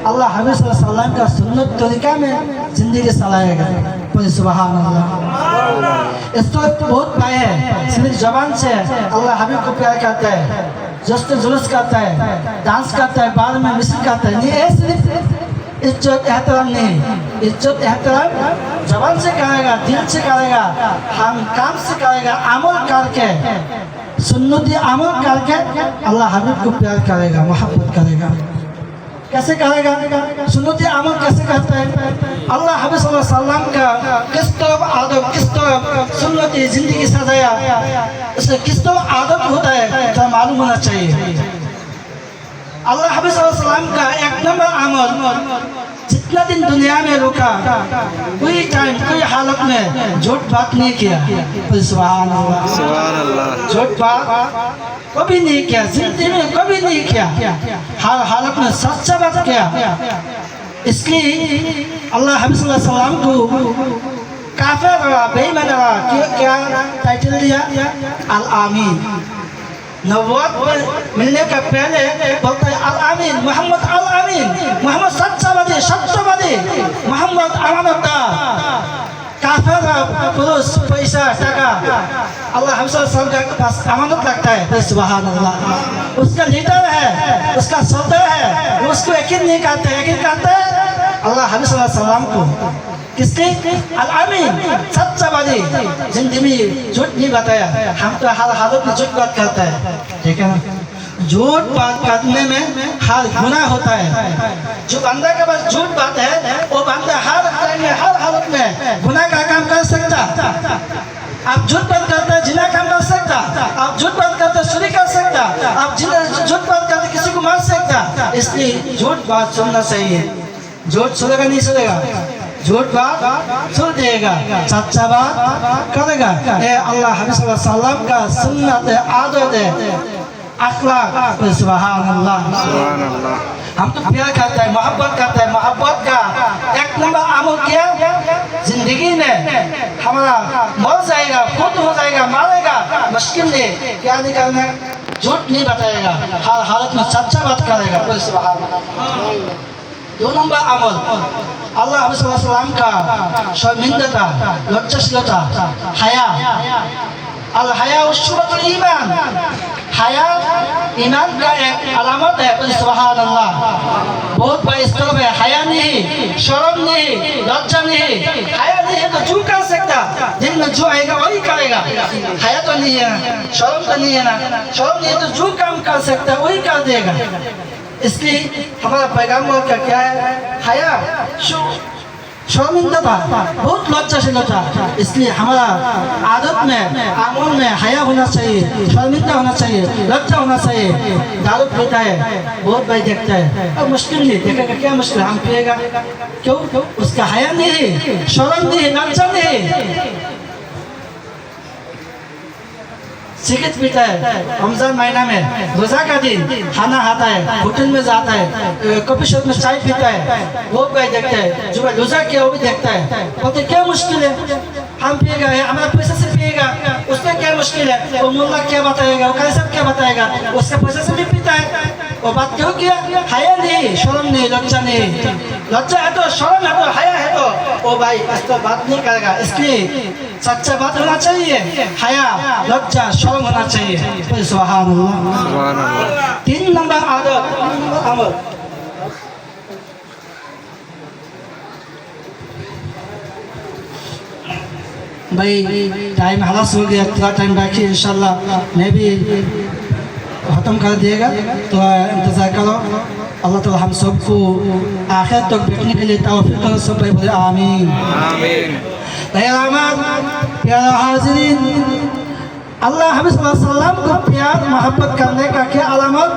अल्लाह हबीब सल्लल्लाहु अलैहि वसल्लम का सुन्नत तरीका में जिंदगी चलाएगा। बोलिए सुभान अल्लाह। इस तो बहुत पाए है, सिर्फ जबान से अल्लाह हबीब को प्यार करता है, जश्न जुलूस करता है, डांस करता है, बाद में मिसल करता है, नहीं है सिर्फ इज्जत एहतराम नहीं। इज्जत एहतराम जबान से करेगा, दिल से करेगा, हम काम से करेगा, अमल करके, सुन्नती अमल करके अल्लाह हबीब को प्यार करेगा, मोहब्बत करेगा। कैसे करेगा? सुन्नती अमल कैसे करता है? अल्लाह हबीब सल्लल्लाहु अलैहि वसल्लम का किस तरह आदब, किस तरह सुन्नती जिंदगी सजाया, उसे किस तरह आदब होता है तो मालूम होना चाहिए। अल्लाह हबीब सल्लल्लाहु अलैहि वसल्लम का एक नंबर अमल, जितना दिन दुनिया में रुका, कोई टाइम कोई हालत में झूठ बात नहीं किया। सुभान अल्लाह। सुभान अल्लाह। झूठ बात कभी नहीं किया, जिंदगी में कभी नहीं किया, हर हालत में सच्चा बात किया। इसलिए अल्लाह हबीब सल्लल्लाहु अलैहि वसल्लम को काफिर बेईमान क्या टाइटल दिया? अल आमीन। नबूवत मिलने का पहले बोलता है अल अमीन, मोहम्मद अल अमीन, मोहम्मद सच्चावादी, सत्यवादी, मोहम्मद अमानतदार। काफिर पुरुष पैसा टका अल्लाह हमसे के पास अमानत लगता है, सुभान अल्लाह। उसका लीडर है, उसका सरदार है, उसको यकीन नहीं करते, यकीन करते अल्लाह सल्लम को। किसके? अल अमीन, सच्चावादी, जिंदगी में झूठ नहीं बताया। हम तो हर हालत में झूठ बात करता है, ठीक है ना। झूठ बात करने में हर गुनाह होता है। जो बंदा के पास झूठ बात है वो बंदा हर टाइम में, हर हालत में गुनाह का काम कर सकता। आप झूठ बात करते हैं, जिना काम कर सकता। आप झूठ बात करते हैं, चोरी कर सकता। आप झूठ बात करते किसी को मार सकता। इसलिए झूठ बात सुनना चाहिए। झूठ सुनेगा नहीं सुनेगा, झूठ बात सुन देगा, सच्चा बात करेगा। ये अल्लाह हबीब सल्लल्लाहु अलैहि वसल्लम का सुन्नत है, आदत है, अखलाक। सुभान अल्लाह। हम तो प्यार करते हैं, मोहब्बत करते हैं। मोहब्बत का एक नंबर अमल किया जिंदगी में हमारा मर जाएगा, खुद हो जाएगा, मारेगा, मुश्किल नहीं। क्या नहीं करना? झूठ नहीं बताएगा, हर हालत में सच्चा बात करेगा। सुभान अल्लाह। 2 नंबर अमल अल्लाह हबीब सल्लल्लाहु अलैहि वसल्लम का शर्मिंदता, लज्जाशीलता, हया। अल हया शुअबुल ईमान। हया ईमान का एक अलामत है। सुभान अल्लाह। बहुत बड़ा स्तंभ है। हया नहीं, शर्म नहीं, लज्जा नहीं। हया नहीं है तो जो कर सकता, दिन में जो आएगा वही करेगा। हया तो नहीं है, शर्म तो नहीं है ना। शर्म नहीं है तो जो काम कर सकता वही कर देगा। इसलिए हमारा पैगंबर का क्या है? हया, शर्मिंदा था, बहुत लज्जाशीलता। इसलिए हमारा आदत में, अमल में हया होना चाहिए, शर्मिंदा होना चाहिए, लज्जा होना चाहिए। दारू पीता है, बहुत भाई देखता है, अब मुश्किल नहीं देखेगा। क्या मुश्किल? हम पिएगा क्यों? उसका हया नहीं, शर्म नहीं, लज्जा नहीं। सिगरेट पीता है, रमजान महीना में रोजा का दिन खाना खाता है, होटल में जाता है, कॉफी शॉप में चाय पीता है, वो भाई देखता है, जो भाई रोजा किया वो भी देखता है। बोलते क्या मुश्किल है? हम पिएगा, हमारा पैसा से पिएगा, उसमें क्या मुश्किल है? वो मुल्ला क्या बताएगा, वो कैसे क्या बताएगा? उसके पैसे से भी पीता है। वो बात क्यों किया? हया नहीं, शर्म नहीं, लज्जा नहीं। लज्जा है तो, शर्म है तो, हया है तो वो भाई इस तो बात नहीं करेगा। इसलिए सच्चा बात होना चाहिए, हया, लज्जा, शर्म होना चाहिए। सुभान अल्लाह। 3 नंबर आदत अमल भाई। टाइम हलास हो गया, थोड़ा टाइम बाकी, इंशाल्लाह मैं भी ख़त्म कर दिएगा, तो इंतज़ार करो। अल्लाह ताला हम सबको आखिर तक बैठने के लिए तौफीक करो। सब भाई बोले आमीन आमीन। प्यारा हाज़रीन, अल्लाह हबीब सल्लल्लाहु अलैहि वसल्लम को प्यार मोहब्बत करने का क्या अलामत?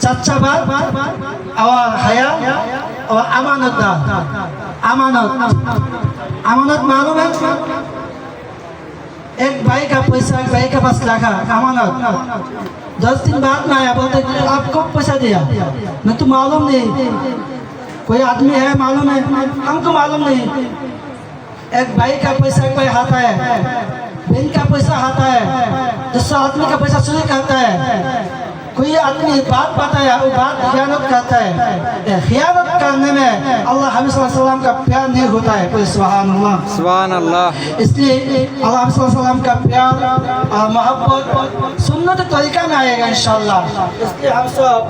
सच्चा बात और हया और अमानतदार। अमानत मालूम है? एक भाई का पैसा एक भाई के पास रखा, अमानत। 10 दिन बाद में आया, बोलते आप कब पैसा दिया? मैं तो मालूम नहीं, कोई आदमी है मालूम है, हमको मालूम नहीं। एक भाई का पैसा एक भाई खाता है, बहन का पैसा खाता है, दूसरा आदमी का पैसा चोरी करता है। कोई आदमी बात बताया, वो बात खियानत करता है। खियानत करने में अल्लाह हबीब सल्लल्लाहु अलैहि वसल्लम का प्यार नहीं होता है। कोई सुभान अल्लाह, सुभान अल्लाह। इसलिए अल्लाह हबीब सल्लल्लाहु अलैहि वसल्लम का प्यार और मोहब्बत सुन्नत तरीका में आएगा इंशाअल्लाह। इसलिए हम सब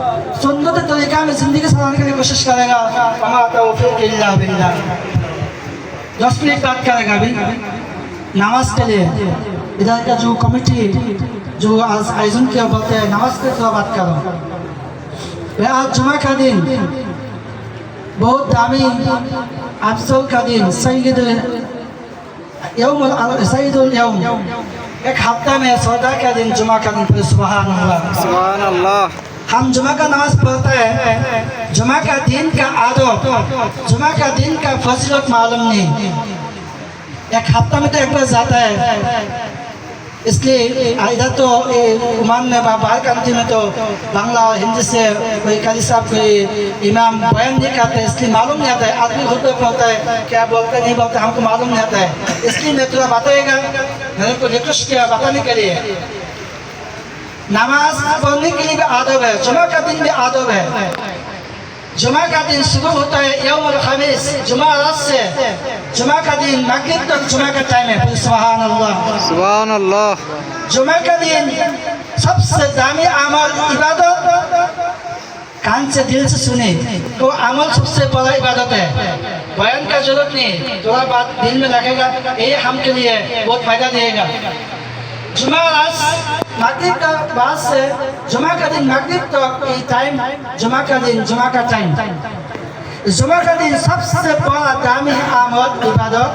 सुन्नत तरीका में जिंदगी चलाने के लिए कोशिश करेगा। हमारा तौफीक इल्ला बिल्लाह। 10 मिनट बात करेगा अभी नमाज के लिए। इधर का जो कमेटी जो आज आयोजन किया, बोलते हैं नमाज के थोड़ा बात करो। आज जुमा का दिन, बहुत दामी अफजल का दिन, सैयदुल यौम, एक हफ्ता में 14 का दिन जुमा का दिन। सुभान अल्लाह, सुभान अल्लाह। हम जुमा का नमाज पढ़ते हैं, जुमा का दिन का आदब, जुमा का दिन का फजीलत मालूम नहीं। एक हफ्ता में तो एक बार जाता है। इसलिए इधर तो ओमान में बाहर कंट्री में तो बांग्ला और हिंदी से कोई कारी साहब कोई इमाम बयान नहीं करते, इसलिए मालूम नहीं आता है। आदमी खुद पे होता है, क्या बोलते नहीं बोलते हमको मालूम नहीं आता है। इसलिए मैं थोड़ा बताएगा, मैंने को रिक्वेस्ट किया बताने के लिए। नमाज पढ़ने के लिए भी आदब है, जुमा का दिन भी आदब है। जुमा का दिन शुरू होता है यौमुल खमीस, जुमा रात से जुमा का दिन मगरिब तक जुमा का टाइम है। सुभान अल्लाह, सुभान अल्लाह। जुमा का दिन सबसे दामी अमल इबादत कान से दिल से सुने तो अमल सबसे बड़ा इबादत है। बयान का जरूरत नहीं, थोड़ा बात दिल में लगेगा, ये हम के लिए बहुत फायदा देगा। जुमा रात मगरिब का बाद से जुमा का दिन मगरिब तक ये टाइम जुमा का दिन जुमा का टाइम। जुमा का दिन सबसे बड़ा दामी अमल इबादत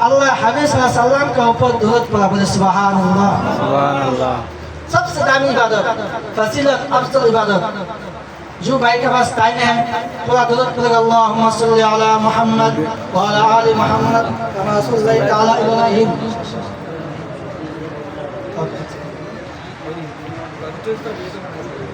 अल्लाह हबीब सल्लल्लाहु अलैहि वसल्लम के ऊपर दुरूद पढ़ा, बोले सुभान अल्लाह। सुभान अल्लाह। सबसे दामी इबादत, फजीलत, अफजल इबादत। जो भाई के पास टाइम है पूरा दुरूद पढ़ेगा, अल्लाहुम्मा सल्ली अला मुहम्मद व अला आलि मुहम्मद कमा सल्लैता अला इब्राहीम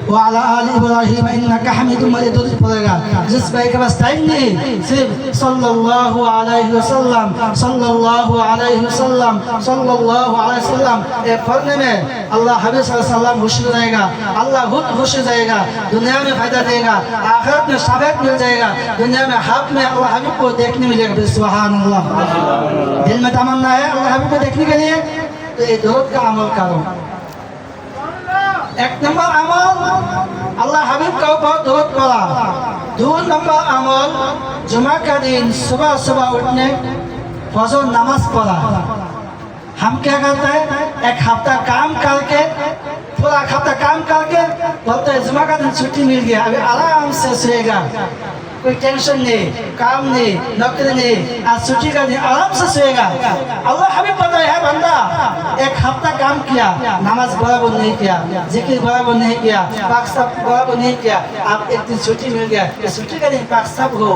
वाला आल इब्राहीम इन्नका हमीदुम मजीद पड़ेगा। जिस भाई के पास टाइम नहीं, सिर्फ सल्लल्लाहु अलैहि वसल्लम सल्लल्लाहु अलैहि वसल्लम सल्लल्लाहु अलैहि वसल्लम ये पढ़ने में अल्लाह हबीब सल्लल्लाहु अलैहि वसल्लम खुश हो जाएगा, अल्लाह खुद खुश हो जाएगा, दुनिया में फायदा देगा, आखिरत में सवाब मिल जाएगा, दुनिया में हक में अल्लाह हबीब को देखने मिलेगा। सुभान अल्लाह। दिल में तमन्ना है अल्लाह हबीब को देखने के लिए, तो ये दुरूद का अमल करो। एक नंबर अमल अल्लाह हबीब का ऊपर दुरूद पढ़ा। दो नंबर अमल जुमा का दिन सुबह सुबह उठने फजर नमाज पढ़ा। हम क्या करते हैं, एक हफ्ता काम करके पूरा हफ्ता काम करके बोलते हैं जुमा का दिन छुट्टी मिल गया, अभी आराम से सोएगा, कोई टेंशन नहीं, काम नहीं, नौकरी नहीं, आज छुट्टी का दिन आराम से सोएगा। अल्लाह हमें पता है बंदा एक हफ्ता काम किया, नमाज बराबर नहीं किया, जिक्र बराबर नहीं किया, पाक साफ बराबर नहीं किया, अब एक दिन छुट्टी मिल गया, छुट्टी का दिन पाक साफ हो,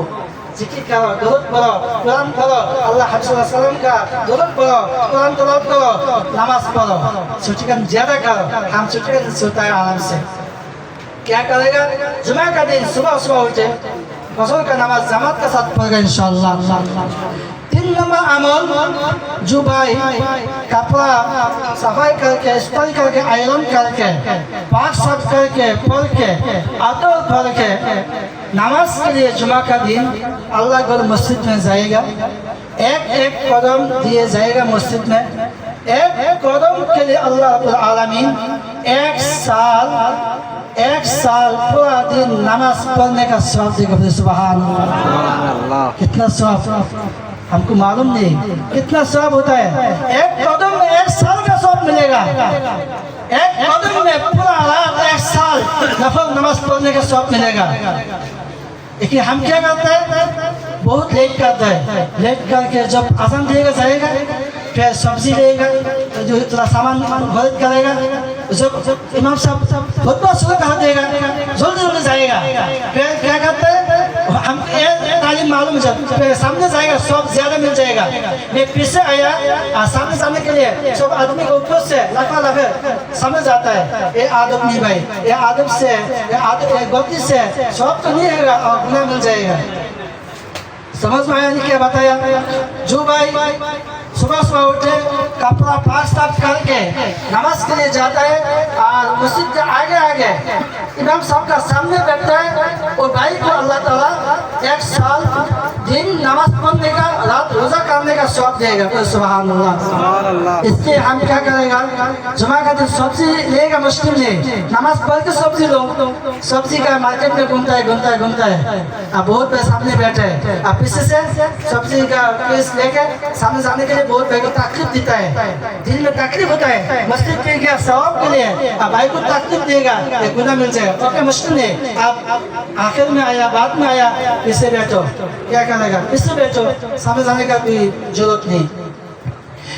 जिक्र करो, दुरूद पढ़ो, कुरान पढ़ो, अल्लाह हबीब सल्लल्लाहु अलैहि वसल्लम का दुरूद पढ़ो, कुरान तलावत करो, नमाज पढ़ो, छुट्टी का दिन ज्यादा करो। हम छुट्टी का दिन सोता है आराम से, क्या करेगा, जुमा का दिन सुबह सुबह उठे फजर का नमाज जमात के साथ पढ़ेगा इंशाअल्लाह। 3 नंबर अमल, जो भाई कपड़ा सफाई करके इस्त्री करके आयरन करके पाक साफ करके पढ़ के अदब पढ़ के नमाज के लिए जुमा का दिन अल्लाह घर मस्जिद में जाएगा, एक एक कदम दिए जाएगा मस्जिद में, एक कदम के लिए अल्लाह रब्बुल आलमीन एक साल पूरा दिन नमाज पढ़ने का सवाब देगा। सुभान अल्लाह। कितना सवाब हमको मालूम नहीं, कितना सवाब होता है। एक कदम में 1 साल का सवाब मिलेगा, एक कदम में पूरा रात 1 साल नफल नमाज पढ़ने का सवाब मिलेगा। लेकिन हम क्या करते हैं, बहुत लेट करते हैं, लेट करके जब आसान देगा जाएगा, फिर सब्जी लेगा, जो थोड़ा सामान खरीद करेगा, जब इमाम साहब खुतबा शुरू कर देगा जल्दी जल्दी जाएगा, फिर क्या करते हैं, हम तालीम मालूम है, फिर सामने जाएगा सब ज्यादा मिल जाएगा, मैं पीछे आया सामने जाने के लिए सब आदमी को ऊपर से लफा लफे समझ जाता है। ये आदत नहीं भाई, ये आदत से ये आदत गलती से सब तो नहीं है और गुनाह मिल जाएगा। समझ में आया नहीं क्या बताया। जो भाई सुबह सुबह उठे कपड़ा पाक साफ करके नमाज के लिए जाता है और मस्जिद के आगे आगे इमाम साहब का सामने बैठता है, और भाई को अल्लाह ताला 1 साल दिन नमाज पढ़ने का, रात रोजा करने का सवाब देगा। सुभान अल्लाह। इसलिए हम क्या करेगा, जुमा का दिन सब्जी लेगा, मुश्किल नहीं, नमाज पढ़ के सब्जी लो, सब्जी का मार्केट में घूमता है अब बहुत सामने बैठे है, अब पीछे से सब्जी का पीस लेके सामने जाने के लिए बहुत भाई को तकलीफ देता है, दिल में तकलीफ होता है, मस्जिद पे गया सवाब के लिए, अब भाई को तकलीफ देगा, ये गुनाह मिल जाएगा। ओके मुश्किल नहीं, आप आखिर में आया बाद में आया, पीछे बैठो, क्या करेगा, पीछे बैठो, सामने जाने का कोई जरूरत नहीं।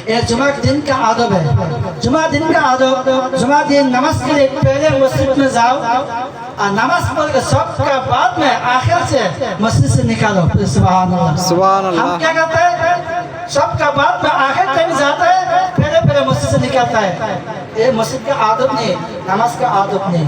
ये जुमा दिन का आदब है, जुमा दिन का आदब, जुमा दिन नमाज के लिए पहले मस्जिद में जाओ और नमाज पढ़ के सब का बाद में आखिर से मस्जिद से निकालो। सुभान अल्लाह। सुभान अल्लाह। हम क्या करते हैं, सब का बाद में आखिर टाइम जाता है, पहले मस्जिद से निकलता है, ये मस्जिद का आदब नहीं, नमाज का आदब नहीं।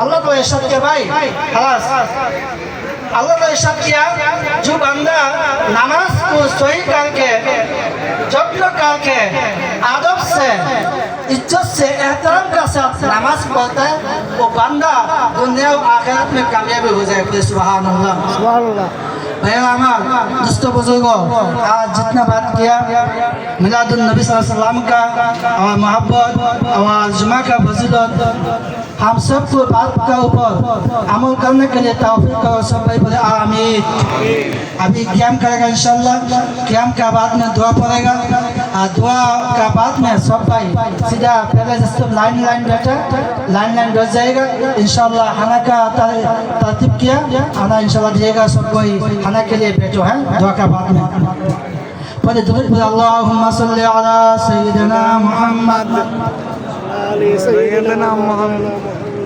अल्लाह को इरशाद किया भाई खलास अल्लाह ने इरशाद किया जो बंदा नमाज को सही करके जत्न करके आदब से इज्जत से एहतराम के साथ नमाज पढ़ता है वो बंदा दुनिया और आखिरत में कामयाबी हो जाए। सुभान अल्लाह। भैया हमार दोस्तों बुजुर्गों, आज जितना बात किया मिलादुन नबी सल्लल्लाहु अलैहि वसल्लम का और मोहब्बत और जुमा का फजीलत, हम सबको बात का ऊपर अमल करने के लिए तौफीक करो। सब भाई बोले आमीन। अभी क्याम करेगा इंशाल्लाह। क्याम का बाद में दुआ पड़ेगा और दुआ का बाद में सब भाई सीधा पहले जैसे लाइन बैठा लाइन बैठ जाएगा इंशाल्लाह। खाना का तरतीब किया, खाना इंशाल्लाह दिएगा। सब कोई खाना के लिए बैठो है दुआ का बाद में। पहले दुआ पढ़े अल्लाहुम्मा सल्ली अला सय्यिदिना मुहम्मद सैयदना मोहम्मद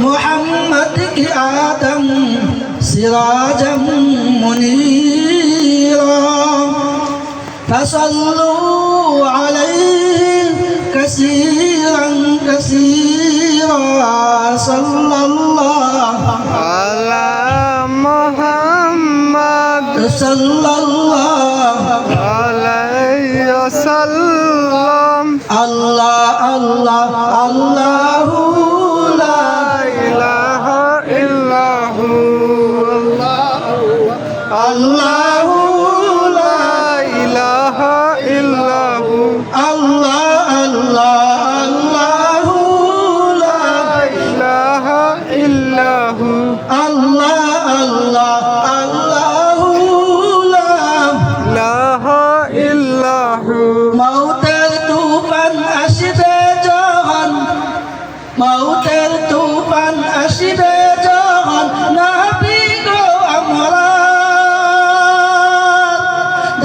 मोहम्मद की आदम सिराजम मुनीरा फसल्लू अलैहि कसीरन कसीरा सल्लल्लाहु अला मोहम्मद सल्लल्लाहु अलैहि वसल्लम। अल्लाह अल्लाह अल्लाहु ला इलाहा इल्लहु अल्लाहु ला इलाहा इल्लहु अल्लाह अल्लाह अल्लाहु ला इलाहा इल्लहु अल्लाह अल्लाह अल्लाहु ला इलाहा इल्लहु। मौतेर तूफान আসিবে যখন মৌতের তুফান আসিবে যখন নবী গো আমরা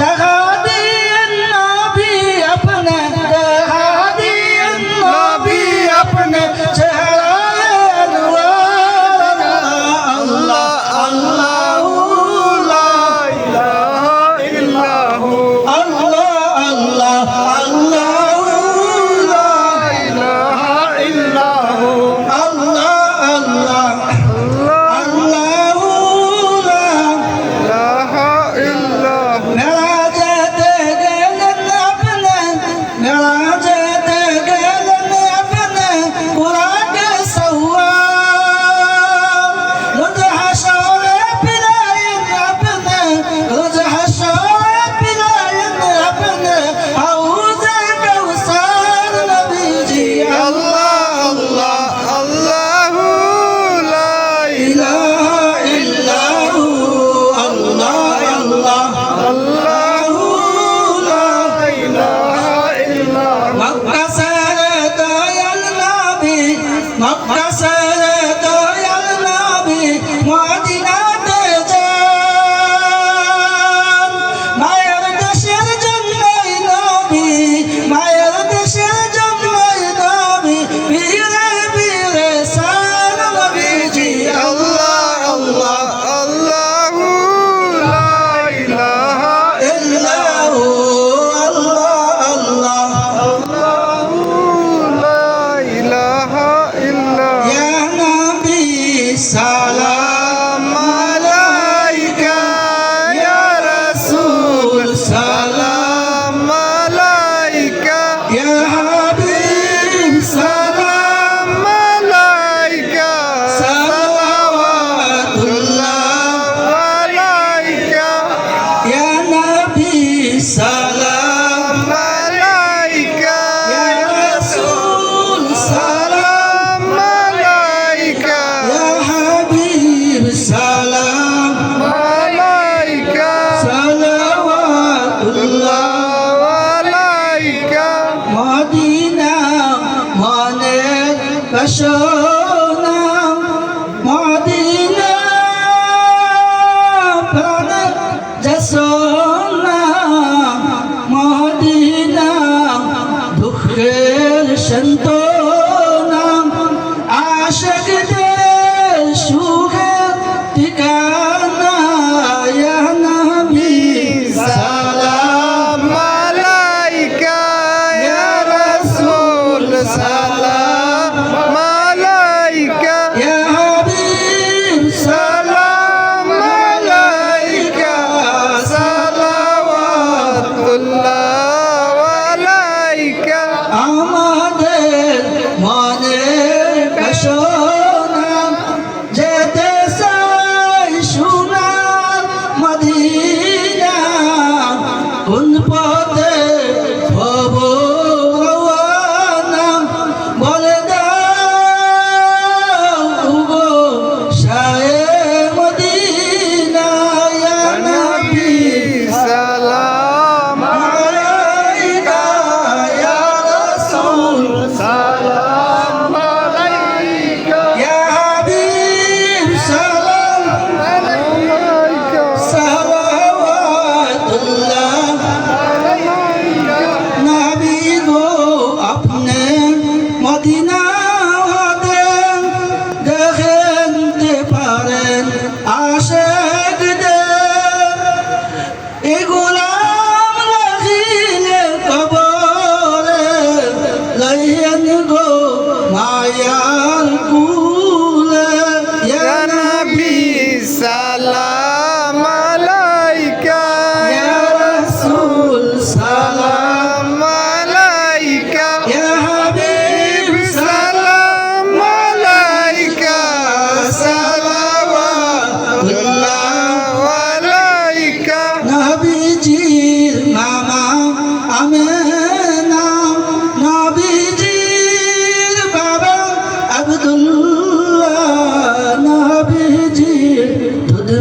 দেখা দিয়েন নবী আপনে দেখা দিয়েন নবী আপনে চেহারা আল্লাহ আল্লাহু লা ইলাহা ইল্লাহু আল্লাহ আল্লাহ আল্লাহু লা ইলাহা ইল্লাহু আল্লাহ আল্লাহ আল্লাহু লা ইলাহা ইল্লাহু। মেরাজেতে গেলেন আপনি মেরাজেতে গেলেন আপনি বুরাকে সওয়ার রোজ হাসরে পিলায়েন আপনি রোজ হাসরে পিলায়েন আপনি হাউজে কাউসার নবীজি আল্লাহ আল্লাহ আল্লাহু লা ইলাহা ইল্লাহু আল্লাহ আল্লাহ আল্লাহু লা ইলাহা ইল্লাহু। মক্কা ছেড়ে দয়াল নবী মক্কা ছেড়ে দয়াল নবী মদিনাতে যান মায়ের দেশের জন্যই নবী মায়ের দেশের জন্যই নবী বীরে বীরে সান নবীজি আল্লাহ আল্লাহ আল্লাহু লা ইলাহা ইল্লাহু আল্লাহ আল্লাহ আল্লাহু লা ইলাহা ইল্লাহু। ইয়া নবী সালাম আলাইকা ইয়া রাসূল সালাম আলাইকা ইয়া হাবিব সালাম আলাইকা সালাওয়াতুল্লাহ আলাইকা ইয়া নবী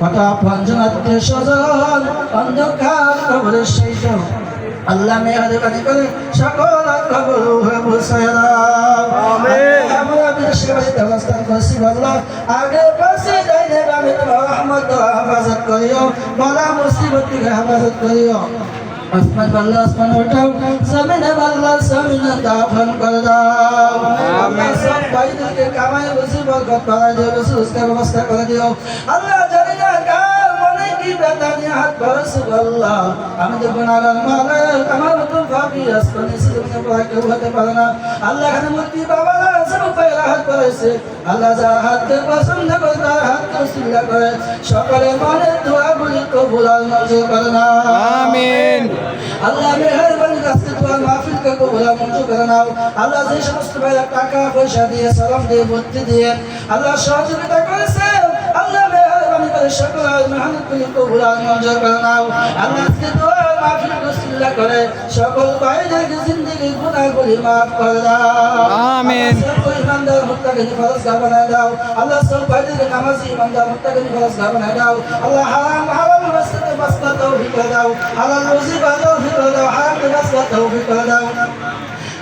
কটা পঞ্চমাত্মীয় স্বজন অন্ধকার কবরের সেই আল্লাহ মেহরবানি করে সকল কবর হয়ে বসায় আমরা বিদেশে বাড়িতে অবস্থান করছি বললো আগে পাশে যাই না আমি তোমার রহমত হেফাজত করিও বলা মুসিবত থেকে হেফাজত করিও আসমান বাল্লা আসমান উঠাও জমিনে বাল্লা জমিনে দাফন করে দাও আল্লাহ সব ভাইদেরকে কামাই বসি বরকত বাড়াই দিও বেশি উসকে ব্যবস্থা করে দিও আল্লাহ জানি না কার মনে কি ব্যথা নিয়ে হাত ভরসে আল্লাহ আমি তো গুনাহগার মালিক আমার মতো ভাবি আসমানে জমিনে পড়া কেউ হতে পারে না আল্লাহ এখানে মূর্তি বাবারা সব পায়ে হাত ভরসে আল্লাহ যার হাতকে পছন্দ করে তার হাতকে উসিলা করে সকলের মনের দোয়াগুলি কবুল আর মঞ্জুর করে না আমিন আল্লাহ মেহেরবানি রাস্তে তোমার মাহফিল কে কবুল আর মঞ্জুর করে নাও আল্লাহ যে সমস্ত ভাইরা টাকা পয়সা দিয়ে সালাম দিয়ে বুদ্ধি দিয়ে আল্লাহ সহযোগিতা করেছে আল্লাহ মেহেরবানি করে সকল মেহনত গুলি কবুল আর মঞ্জুর করে নাও আল্লাহ আজকে তোমার মাহফিল উসিলা করে সকল ভাইদের জিন্দেগির গুনাহগুলি maaf করে দাও আমিন সকল ইমানদার মুত্তাকিন ফরজগার বানায় দাও আল্লাহ সব ভাইদের নামাজি ইমানদার মুত্তাকিন ফরজগার বানায় দাও আল্লাহ হারাম হালাল রাস্তাতে বাসনা তৌফিক করে দাও হালাল রুজি তৌফিক করে দাও হারাম রাস্তা তৌফিক করে দাও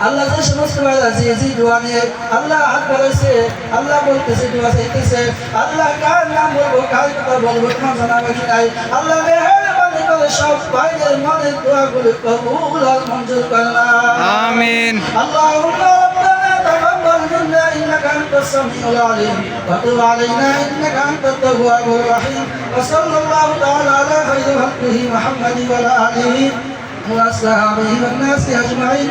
আল্লাহ যে সমস্ত ভাইরা জি দোয়া নিয়ে আল্লাহ হাত বাড়াইছে আল্লাহ বলতেছে দোয়া চাইতেছে আল্লাহ কার নাম বলবো কার কথা বলবো তোমার জানা বাকি নাই আল্লাহ মেহেরবানি করে সব ভাইদের মনের দোয়াগুলো কবুল আর মঞ্জুর করে নাও আমিন আল্লাহুম্মা রব্বানা তাকাব্বাল মিন্না ইন্নাকা আনতাস সামিউল আলিম ওয়া তুব আলাইনা ইন্নাকা আনতাত তাওয়াবুর রহিম ওয়া সাল্লাল্লাহু তাআলা আলা খায়রি খালকিহি মুহাম্মাদি ওয়া আলা আলিহি ওয়া আসহাবিহি ওয়ান নাসি আজমাইন